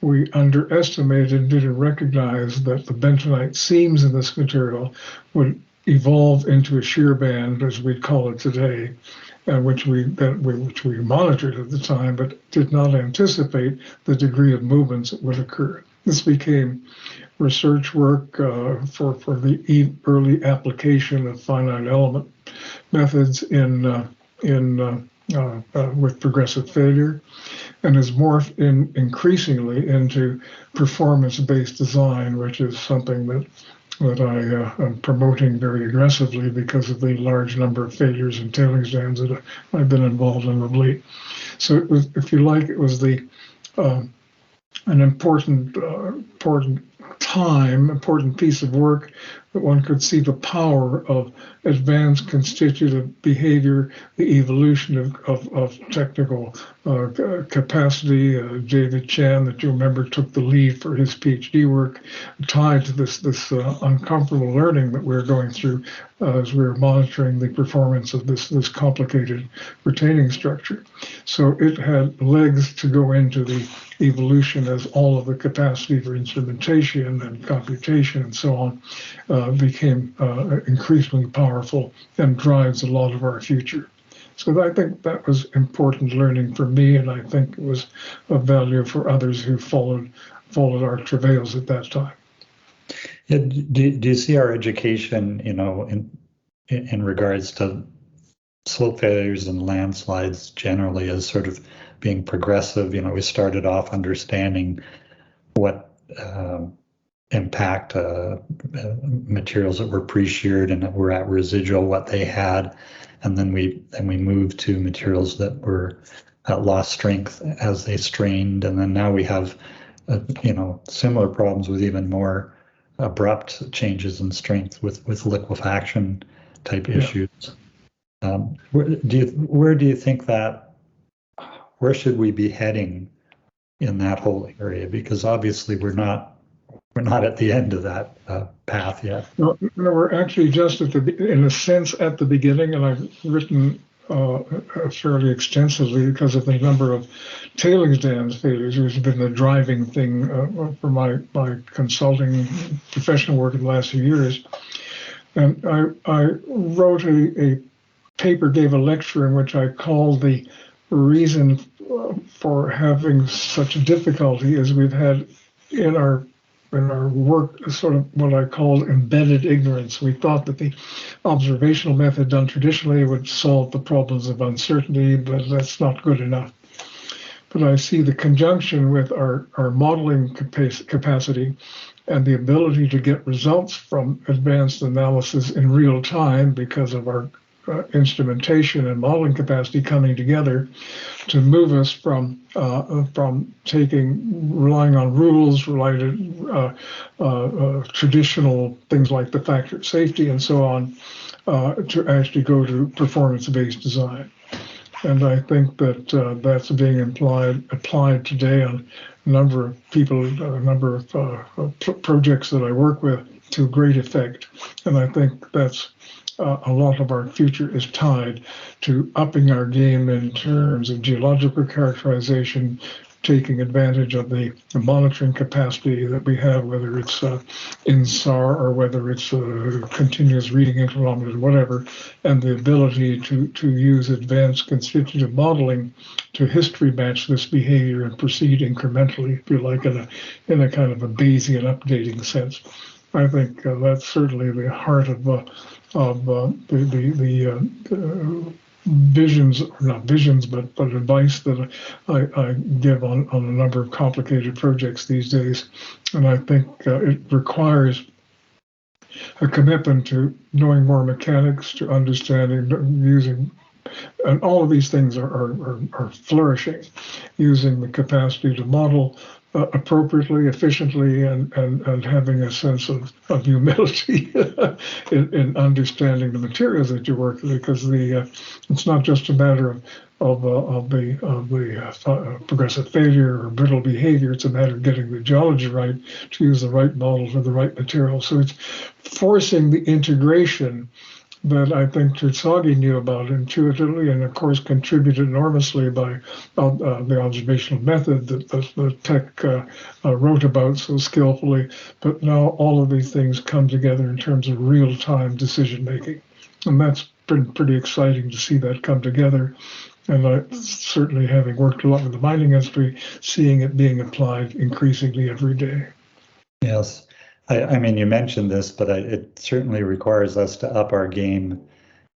we underestimated and didn't recognize that the bentonite seams in this material would evolve into a shear band, as we'd call it today, which we monitored at the time, but did not anticipate the degree of movements that would occur. This became research work for the early application of finite element methods with progressive failure, and has morphed increasingly into performance-based design, which is something that I am promoting very aggressively because of the large number of failures in tailings dams that I've been involved in of late. So it was, if you like, it was an important piece of work that one could see the power of advanced constitutive behavior, the evolution of technical capacity. David Chan, that you remember, took the lead for his PhD work, tied to this uncomfortable learning that we're going through as we're monitoring the performance of this complicated retaining structure. So it had legs to go into the evolution as all of the capacity for instrumentation and computation and so on became increasingly powerful and drives a lot of our future. So I think that was important learning for me, and I think it was of value for others who followed our travails at that time. Yeah, do you see our education, in regards to slope failures and landslides generally as sort of being progressive? We started off understanding what impact materials that were pre-sheared and that were at residual, what they had, and then we moved to materials that were lost strength as they strained, and then now we have similar problems with even more abrupt changes in strength with liquefaction type issues. Where do you think that, where should we be heading in that whole area? Because obviously we're not at the end of that path yet. No, we're actually just in a sense at the beginning, and I've written fairly extensively because of the number of tailings dams failures, which has been the driving thing for my consulting professional work in the last few years. And I wrote a paper, gave a lecture in which I called the reason for having such difficulty is we've had in our work sort of what I called embedded ignorance. We thought that the observational method done traditionally would solve the problems of uncertainty, but that's not good enough. But I see the conjunction with our modeling capacity and the ability to get results from advanced analysis in real time because of our instrumentation and modeling capacity coming together to move us from relying on rules related traditional things like the factor of safety and so on to actually go to performance-based design. And I think that that's being applied today on a number of people, a number of projects that I work with to great effect. And I think that's a lot of our future is tied to upping our game in terms of geological characterization, taking advantage of the monitoring capacity that we have, whether it's INSAR or whether it's continuous reading intervalometer, whatever, and the ability to use advanced constitutive modeling to history match this behavior and proceed incrementally, if you like, in a kind of a Bayesian updating sense. I think that's certainly the heart of the visions, not visions, but advice that I give on a number of complicated projects these days. And I think it requires a commitment to knowing more mechanics, to understanding, using, and all of these things are flourishing, using the capacity to model appropriately, efficiently, and having a sense of humility in understanding the materials that you work with, because it's not just a matter of the progressive failure or brittle behavior. It's a matter of getting the geology right to use the right model for the right material. So it's forcing the integration that I think Terzaghi knew about intuitively, and of course contributed enormously by the observational method that Tech wrote about so skillfully. But now all of these things come together in terms of real-time decision making, and that's been pretty exciting to see that come together. And I certainly, having worked a lot with the mining industry, seeing it being applied increasingly every day. Yes. I mean, you mentioned this, but it certainly requires us to up our game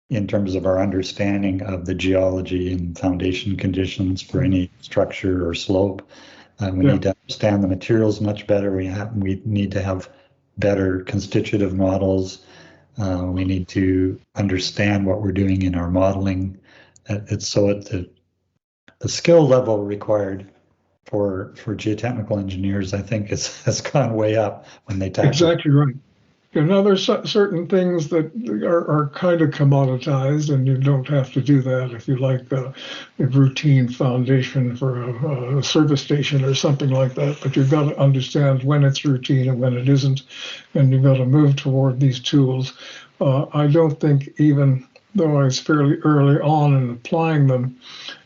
in terms of our understanding of the geology and foundation conditions for any structure or slope. We need to understand the materials much better. We need to have better constitutive models. We need to understand what we're doing in our modeling. The skill level required for geotechnical engineers, I think, has gone way up when they tackle. Exactly right. Now, there's certain things that are kind of commoditized, and you don't have to do that if you like a routine foundation for a service station or something like that. But you've got to understand when it's routine and when it isn't, and you've got to move toward these tools. I don't think, even though I was fairly early on in applying them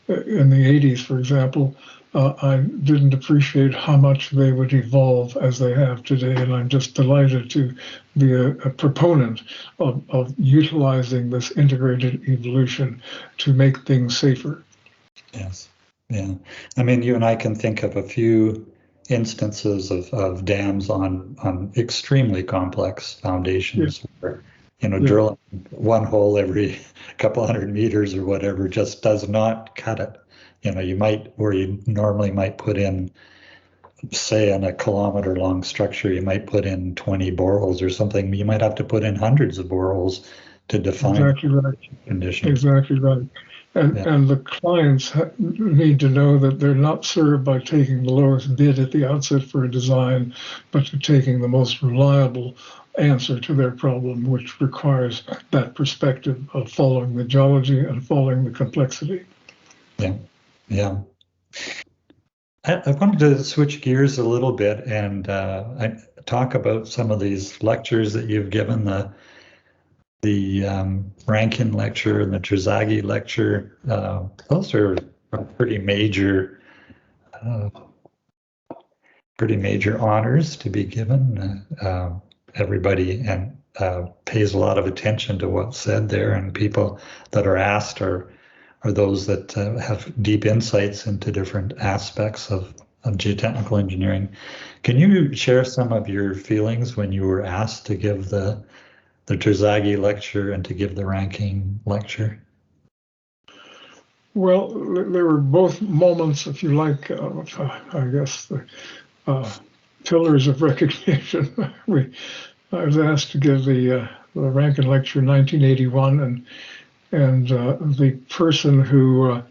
in the 80s, for example, I didn't appreciate how much they would evolve as they have today, and I'm just delighted to be a proponent of utilizing this integrated evolution to make things safer. Yes, yeah. I mean, you and I can think of a few instances of dams on extremely complex foundations where, drilling one hole every couple hundred meters or whatever just does not cut it. Where you normally might put in, say, in a kilometer-long structure, you might put in 20 boreholes or something. You might have to put in hundreds of boreholes to define conditions. Exactly right. And the clients need to know that they're not served by taking the lowest bid at the outset for a design, but to taking the most reliable answer to their problem, which requires that perspective of following the geology and following the complexity. Yeah. I wanted to switch gears a little bit and talk about some of these lectures that you've given, the Rankin lecture and the Terzaghi lecture. Those are pretty major honors to be given. Everybody pays a lot of attention to what's said there, and people that are asked are those that have deep insights into different aspects of geotechnical engineering. Can you share some of your feelings when you were asked to give the Terzaghi lecture and to give the Rankin lecture? Well, there were both moments, if you like, I guess, the pillars of recognition. I was asked to give the Rankin lecture in 1981, and the person who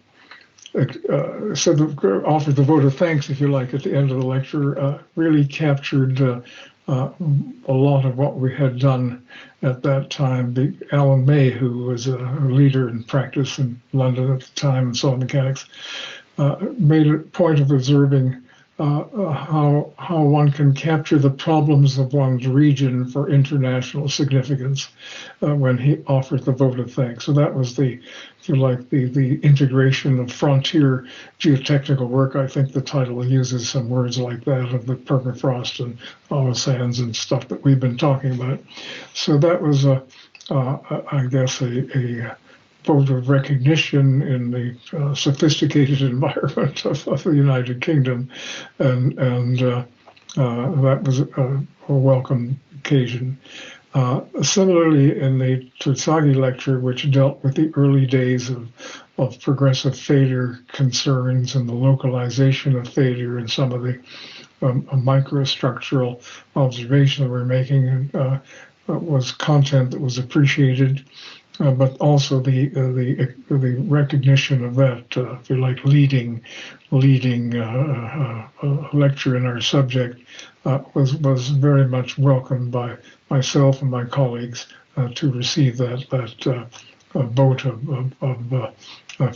offered the vote of thanks, if you like, at the end of the lecture, really captured a lot of what we had done at that time. Alan May, who was a leader in practice in London at the time in soil mechanics, made a point of observing how one can capture the problems of one's region for international significance when he offered the vote of thanks. So that was the, if you like, the integration of frontier geotechnical work. I think the title uses some words like that of the permafrost and lava sands and stuff that we've been talking about. So that was I guess a vote of recognition in the sophisticated environment of the United Kingdom, and that was a welcome occasion. Similarly, in the Terzaghi lecture, which dealt with the early days of progressive failure concerns and the localization of failure and some of the microstructural observations we're making, was content that was appreciated. But also the recognition of that, if you like, leading lecture in our subject was very much welcomed by myself and my colleagues to receive that vote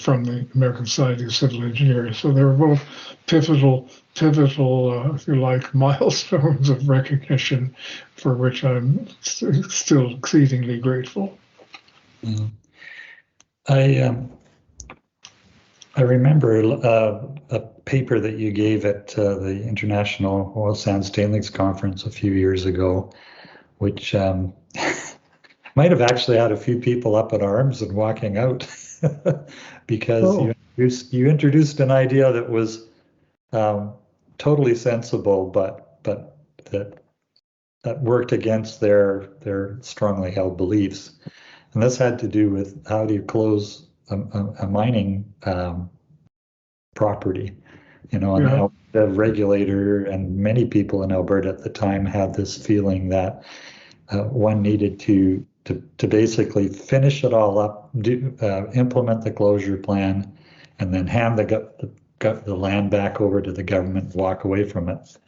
from the American Society of Civil Engineers. So they were both pivotal, if you like, milestones of recognition for which I'm still exceedingly grateful. I remember a paper that you gave at the International Oil Sands Tailings Conference a few years ago, which might have actually had a few people up in arms and walking out because you introduced an idea that was totally sensible, but that worked against their strongly held beliefs. And this had to do with how do you close a mining property, and the regulator and many people in Alberta at the time had this feeling that one needed to basically finish it all up, implement the closure plan, and then hand the land back over to the government, walk away from it.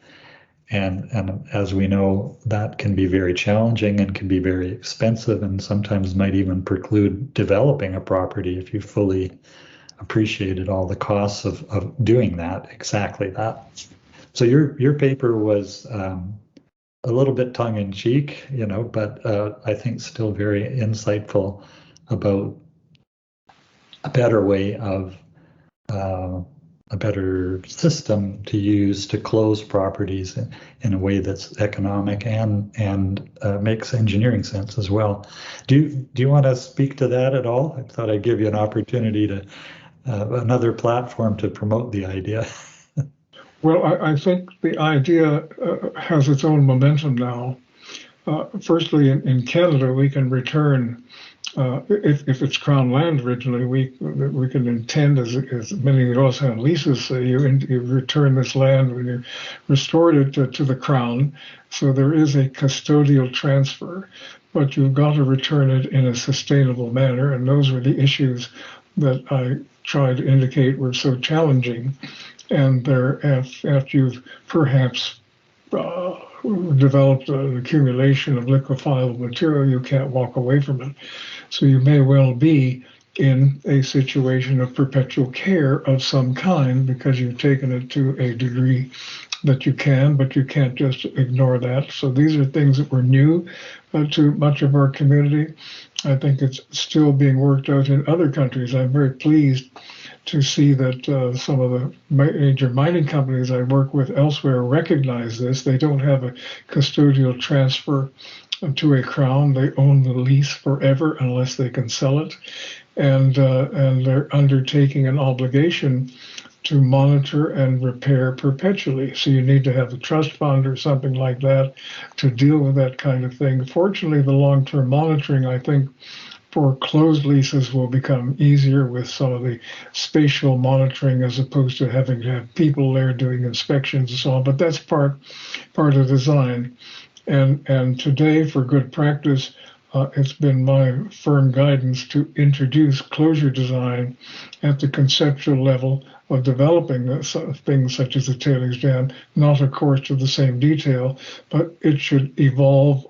And as we know, that can be very challenging and can be very expensive, and sometimes might even preclude developing a property if you fully appreciated all the costs of doing that, exactly that. So your paper was a little bit tongue-in-cheek, but I think still very insightful about a better way of a better system to use to close properties in a way that's economic and makes engineering sense as well. Do you want to speak to that at all? I thought I'd give you an opportunity to another platform to promote the idea. Well, I think the idea has its own momentum now. Firstly, in Canada, we can return. If it's Crown land originally, we can intend, as many of the oil sand leases say, you return this land when you restored it to the Crown. So there is a custodial transfer, but you've got to return it in a sustainable manner. And those were the issues that I tried to indicate were so challenging. And after you've perhaps developed an accumulation of liquefiable material, you can't walk away from it. So you may well be in a situation of perpetual care of some kind because you've taken it to a degree that you can, but you can't just ignore that. So these are things that were new to much of our community. I think it's still being worked out in other countries. I'm very pleased to see that some of the major mining companies I work with elsewhere recognize this. They don't have a custodial transfer to a Crown. They own the lease forever unless they can sell it. And they're undertaking an obligation to monitor and repair perpetually. So you need to have a trust fund or something like that to deal with that kind of thing. Fortunately, the long-term monitoring, I think, for closed leases will become easier with some of the spatial monitoring as opposed to having to have people there doing inspections and so on. But that's part of design. And today, for good practice, it's been my firm guidance to introduce closure design at the conceptual level of developing things such as the tailings dam, not of course to the same detail, but it should evolve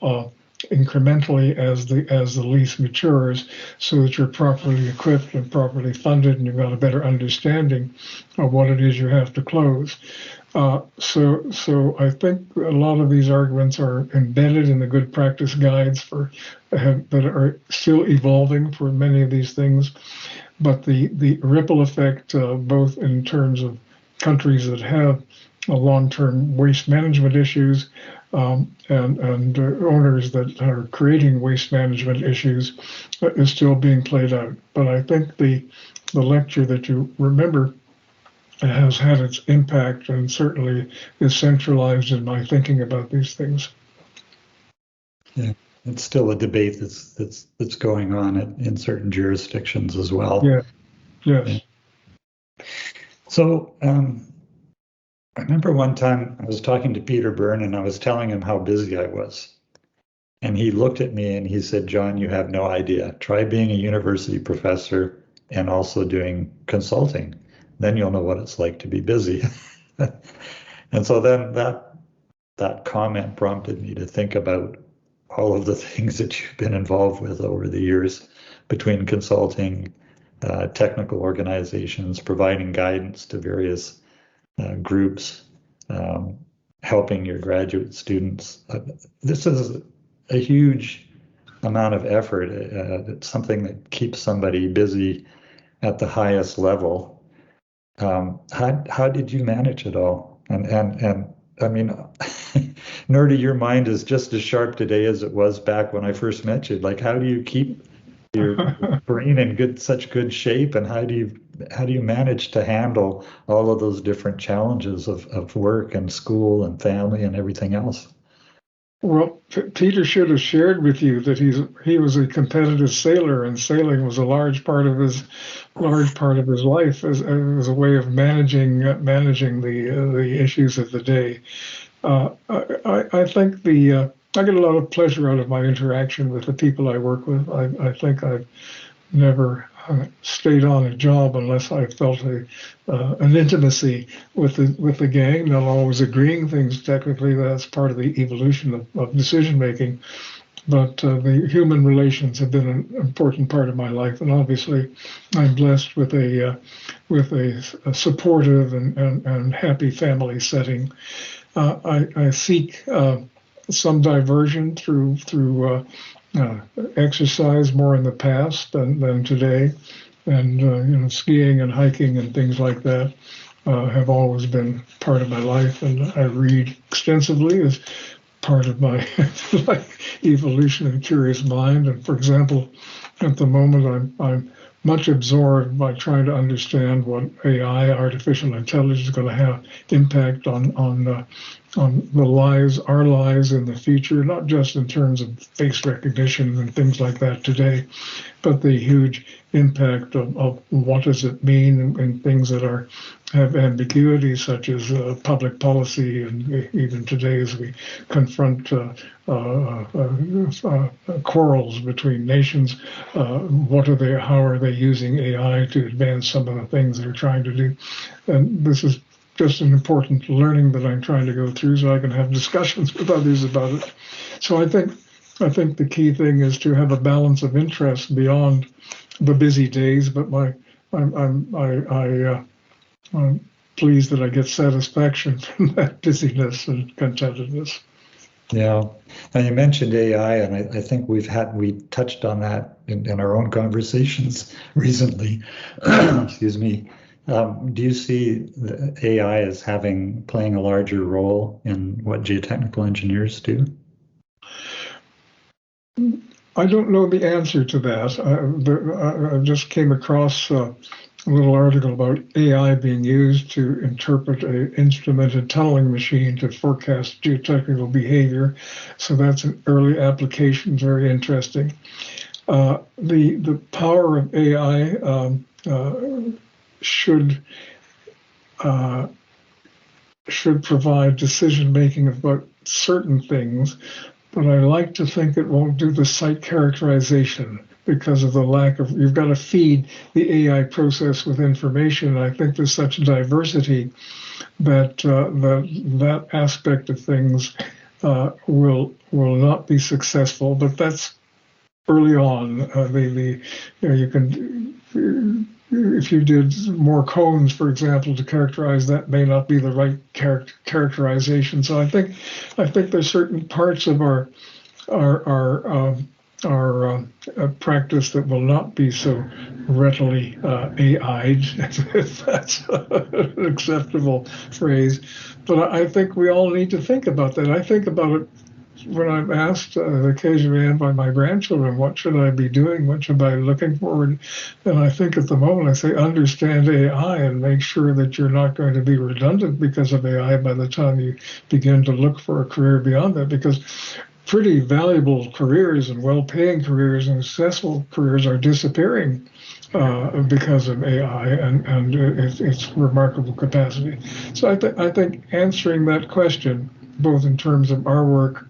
incrementally as the lease matures, so that you're properly equipped and properly funded, and you've got a better understanding of what it is you have to close. So I think a lot of these arguments are embedded in the good practice guides that are still evolving for many of these things. But the ripple effect, both in terms of countries that have long-term waste management issues and owners that are creating waste management issues, is still being played out. But I think the lecture that you remember has had its impact and certainly is centralized in my thinking about these things. Yeah, it's still a debate that's going on in certain jurisdictions as well. Yeah. Yes. Yeah. So I remember one time I was talking to Peter Byrne and I was telling him how busy I was. And he looked at me and he said, "John, you have no idea. Try being a university professor and also doing consulting. Then you'll know what it's like to be busy." And so then that comment prompted me to think about all of the things that you've been involved with over the years, between consulting, technical organizations, providing guidance to various groups, helping your graduate students. This is a huge amount of effort. It's something that keeps somebody busy at the highest level. How did you manage it all? And I mean, Nordie, your mind is just as sharp today as it was back when I first met you. Like, how do you keep your brain in such good shape, and how do you manage to handle all of those different challenges of work and school and family and everything else? Well, Peter should have shared with you that he was a competitive sailor, and sailing was a large part of his life as a way of managing the issues of the day. I think I get a lot of pleasure out of my interaction with the people I work with. I think I've never stayed on a job unless I felt an intimacy with the gang. Not always agreeing things technically. That's part of the evolution of decision making. But the human relations have been an important part of my life, and obviously, I'm blessed with a supportive and happy family setting. I seek some diversion through exercise more in the past than today, and skiing and hiking and things like that have always been part of my life, and I read extensively as part of my evolution and curious mind. And for example, at the moment, I'm much absorbed by trying to understand what AI, artificial intelligence, is going to have impact on our lives in the future, not just in terms of face recognition and things like that today, but the huge impact of what does it mean in things that have ambiguity, such as public policy, and even today as we confront quarrels between nations, how are they using AI to advance some of the things they're trying to do? And this is just an important learning that I'm trying to go through so I can have discussions with others about it. So I think the key thing is to have a balance of interest beyond the busy days, but I'm pleased that I get satisfaction from that busyness and contentedness. Yeah, and you mentioned AI, and I think we touched on that in our own conversations recently. Excuse me. Do you see the AI as playing a larger role in what geotechnical engineers do? I don't know the answer to that. I just came across a little article about AI being used to interpret an instrumented tunneling machine to forecast geotechnical behavior. So that's an early application, very interesting. The power of AI should provide decision making about certain things, but I like to think it won't do the site characterization because of the lack of, you've got to feed the AI process with information. I think there's such diversity that that aspect of things will not be successful. But that's early on. You can, if you did more cones, for example, to characterize, that may not be the right characterization. So I think there's certain parts of our practice that will not be so readily AI'd, if that's an acceptable phrase. But I think we all need to think about that. I think about it when I'm asked occasionally by my grandchildren, what should I be doing? What should I be looking for? And I think at the moment, I say, understand AI and make sure that you're not going to be redundant because of AI by the time you begin to look for a career beyond that. Because pretty valuable careers and well-paying careers and successful careers are disappearing because of AI and its remarkable capacity. So I think answering that question, both in terms of our work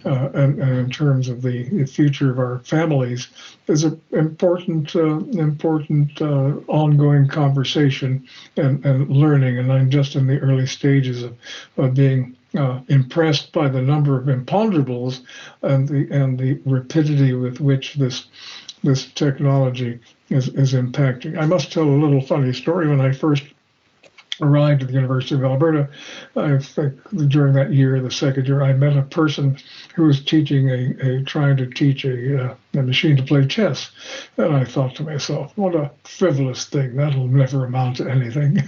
and in terms of the future of our families, is an important ongoing conversation and learning. And I'm just in the early stages of being impressed by the number of imponderables and the rapidity with which this technology is impacting. I must tell a little funny story. When I first arrived at the University of Alberta, I think during that year, the second year, I met a person who was teaching trying to teach a machine to play chess. And I thought to myself, what a frivolous thing. That'll never amount to anything.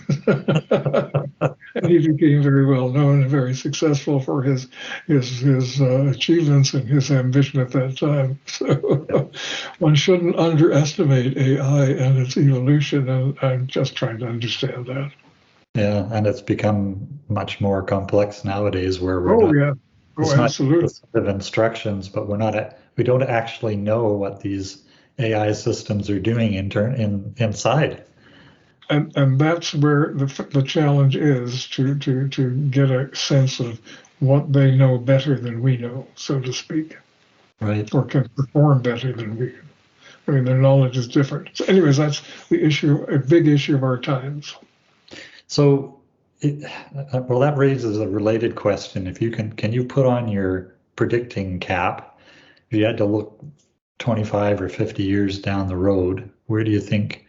And he became very well known and very successful for his achievements and his ambition at that time. So one shouldn't underestimate AI and its evolution, and I'm just trying to understand that. Yeah, and it's become much more complex nowadays, where it's absolutely. Not set of instructions, but we don't actually know what these AI systems are doing inside. And that's where the challenge is, to get a sense of what they know better than we know, so to speak, right? Or can perform better than we can. I mean, their knowledge is different. So anyways, that's the issue, a big issue of our times. So, that raises a related question. If you can you put on your predicting cap? If you had to look 25 or 50 years down the road, where do you think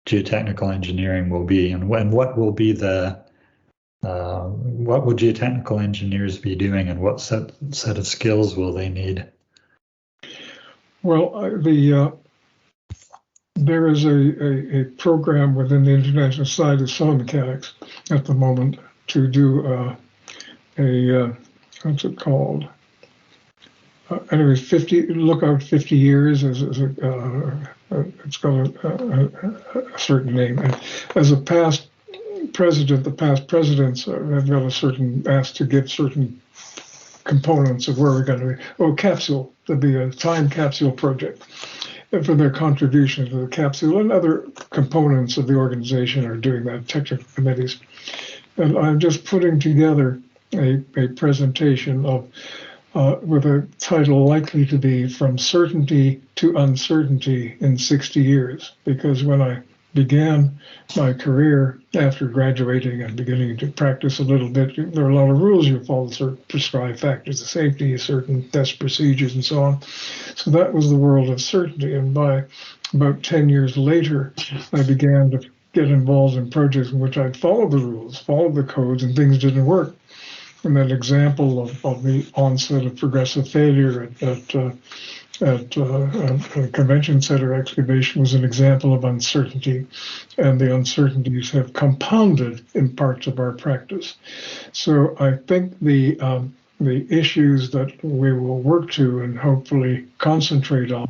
geotechnical engineering will be, and what will be what will geotechnical engineers be doing, and what set of skills will they need? Well, there is a program within the International Society of Soil Mechanics at the moment to do what's it called? Anyways, 50 years as it's got a certain name. And as a past president, the past presidents have got asked to give certain components of where we're going to be. Oh, capsule. There'll be a time capsule project. And for their contribution to the capsule, and other components of the organization are doing that, technical committees. And I'm just putting together a presentation of with a title likely to be From Certainty to Uncertainty in 60 Years. Because when I began my career after graduating and beginning to practice a little bit, there are a lot of rules you follow, certain prescribed factors of safety, certain test procedures, and so on. So that was the world of certainty. And by about 10 years later, I began to get involved in projects in which I'd followed the rules, followed the codes, and things didn't work. And that example of the onset of progressive failure at a convention center excavation was an example of uncertainty, and the uncertainties have compounded in parts of our practice. So I think the issues that we will work to and hopefully concentrate on,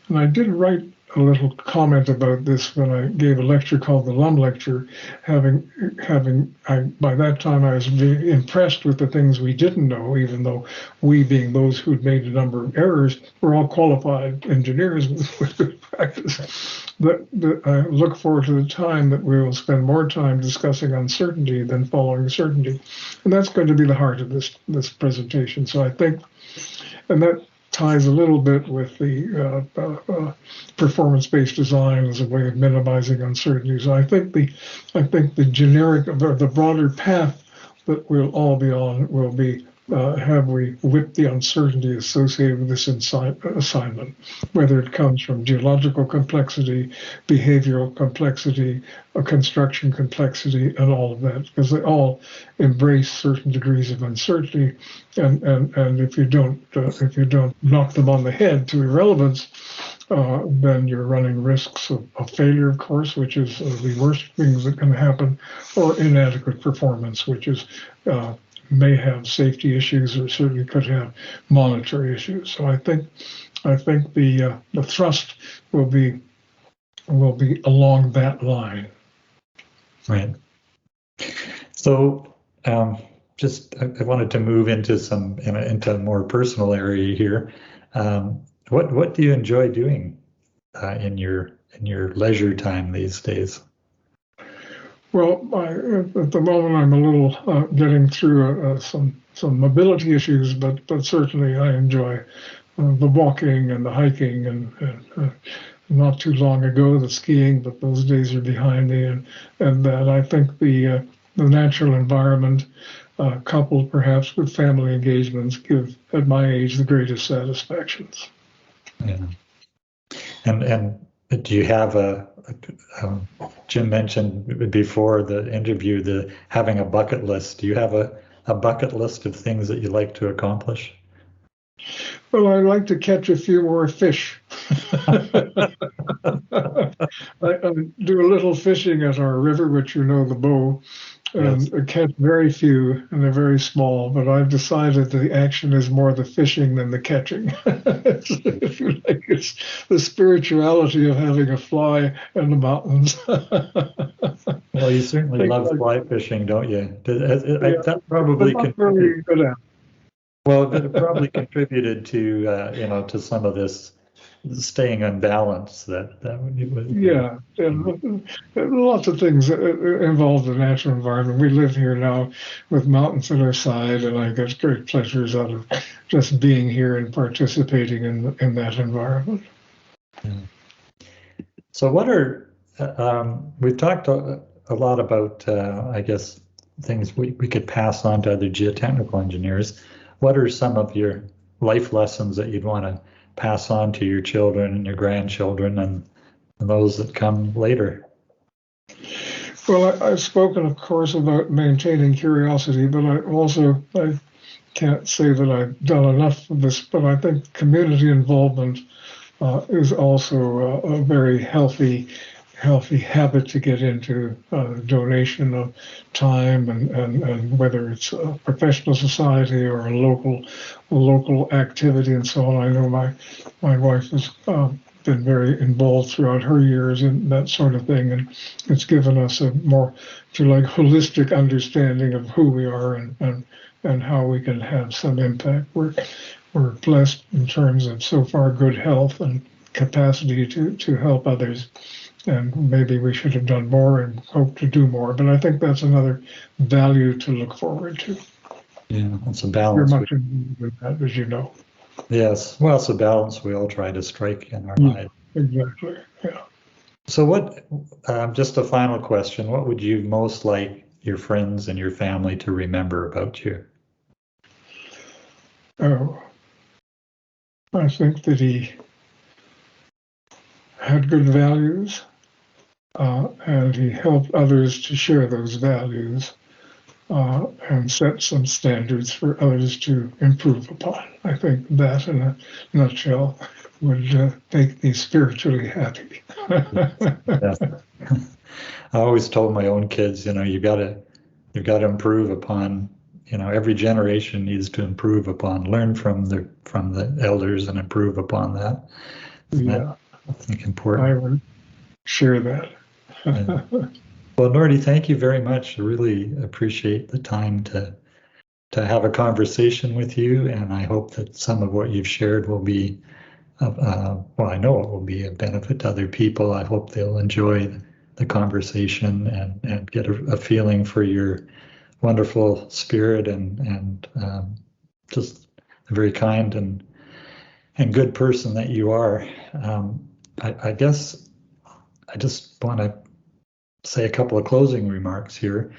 and I did write a little comment about this when I gave a lecture called the Lum Lecture, by that time I was very impressed with the things we didn't know, even though we, being those who'd made a number of errors, were all qualified engineers with good practice. But I look forward to the time that we will spend more time discussing uncertainty than following certainty. And that's going to be the heart of this presentation. So I think and that ties a little bit with the performance-based design as a way of minimizing uncertainty. So I think the generic or the broader path that we'll all be on will be have we whipped the uncertainty associated with this assignment, whether it comes from geological complexity, behavioral complexity, construction complexity, and all of that, because they all embrace certain degrees of uncertainty, and if you don't knock them on the head to irrelevance, then you're running risks of failure, of course, which is the worst things that can happen, or inadequate performance, which is may have safety issues or certainly could have monetary issues. So I think the thrust will be along that line. Right. So just I wanted to move into into a more personal area here. What do you enjoy doing in your leisure time these days? Well, at the moment I'm a little getting through some mobility issues, but certainly I enjoy the walking and the hiking, and not too long ago the skiing, but those days are behind me, and that I think the natural environment, coupled perhaps with family engagements, give at my age the greatest satisfactions. Yeah. And do you have Jim mentioned before the interview having a bucket list. Do you have a bucket list of things that you like to accomplish? Well, I like to catch a few more fish. I do a little fishing at our river, which the Bow, and Yes. I catch very few, and they're very small, but I've decided the action is more the fishing than the catching. If you like, it's the spirituality of having a fly in the mountains. Well, you certainly love fly fishing, don't you? That probably I'm not very good at it. Well, it probably contributed to to some of this staying unbalanced. Yeah, and lots of things involve the natural environment. We live here now with mountains at our side, and I get great pleasures out of just being here and participating in that environment. Yeah. So what are, we've talked a lot about, I guess, things we could pass on to other geotechnical engineers. What are some of your life lessons that you'd want to pass on to your children and your grandchildren and those that come later? Well, I've spoken, of course, about maintaining curiosity, but I can't say that I've done enough of this, but I think community involvement is also a very healthy habit to get into, donation of time and whether it's a professional society or a local activity and so on. I know my wife has been very involved throughout her years in that sort of thing, and it's given us a more, if you like, holistic understanding of who we are and how we can have some impact. We're blessed in terms of so far good health and capacity to help others. And maybe we should have done more and hope to do more. But I think that's another value to look forward to. Yeah, it's a balance. Very much involved in that, as you know. Yes, well, it's a balance we all try to strike in our lives. Exactly, yeah. So what, just a final question, what would you most like your friends and your family to remember about you? Oh, I think that he had good values, and he helped others to share those values and set some standards for others to improve upon. I think that, in a nutshell, would make me spiritually happy. Yes. I always told my own kids, you've got to improve upon, every generation needs to improve upon, learn from the elders and improve upon that. Yeah, I think important. I would share that. Yeah. Well, Nordie, thank you very much. I really appreciate the time to have a conversation with you, and I hope that some of what you've shared will be, well, I know it will be a benefit to other people. I hope they'll enjoy the conversation and get a feeling for your wonderful spirit and just a very kind and and good person that you are. I guess I just want to say a couple of closing remarks here.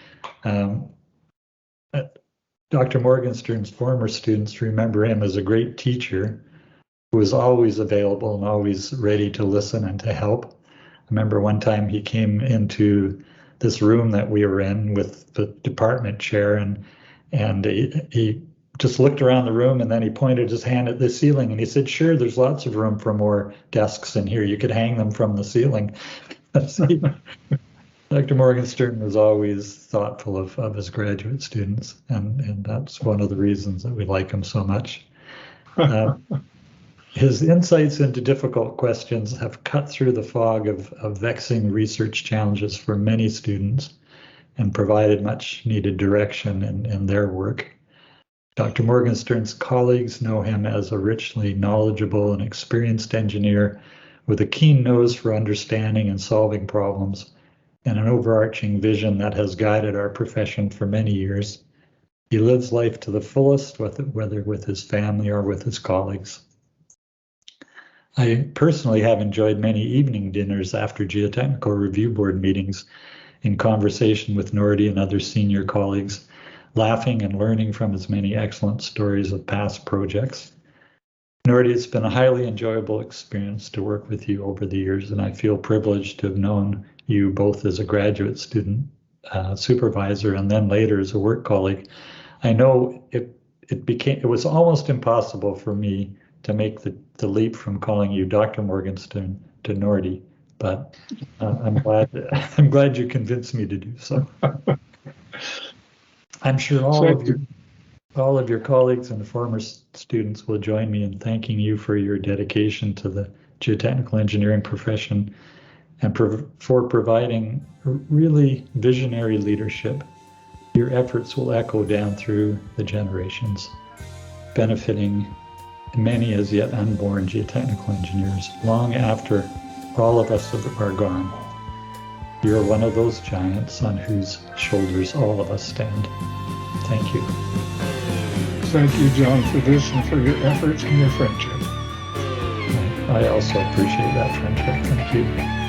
Dr. Morgenstern's former students remember him as a great teacher who was always available and always ready to listen and to help. I remember one time he came into this room that we were in with the department chair, and he just looked around the room, and then he pointed his hand at the ceiling and he said, "Sure, there's lots of room for more desks in here. You could hang them from the ceiling." Dr. Morgenstern was always thoughtful of his graduate students, and that's one of the reasons that we like him so much. His insights into difficult questions have cut through the fog of vexing research challenges for many students and provided much needed direction in their work. Dr. Morgenstern's colleagues know him as a richly knowledgeable and experienced engineer with a keen nose for understanding and solving problems, and an overarching vision that has guided our profession for many years. He lives life to the fullest, whether with his family or with his colleagues. I personally have enjoyed many evening dinners after geotechnical review board meetings in conversation with Nordie and other senior colleagues, laughing and learning from his many excellent stories of past projects. Nordie, it's been a highly enjoyable experience to work with you over the years, and I feel privileged to have known you both as a graduate student supervisor and then later as a work colleague. I know it was almost impossible for me to make the leap from calling you Dr. Morgenstern to Nordie, but I'm glad you convinced me to do so. I'm sure all of your colleagues and former students will join me in thanking you for your dedication to the geotechnical engineering profession and for providing really visionary leadership. Your efforts will echo down through the generations, benefiting many as yet unborn geotechnical engineers long after all of us are gone. You're one of those giants on whose shoulders all of us stand. Thank you. Thank you, John, for this and for your efforts and your friendship. I also appreciate that friendship. Thank you.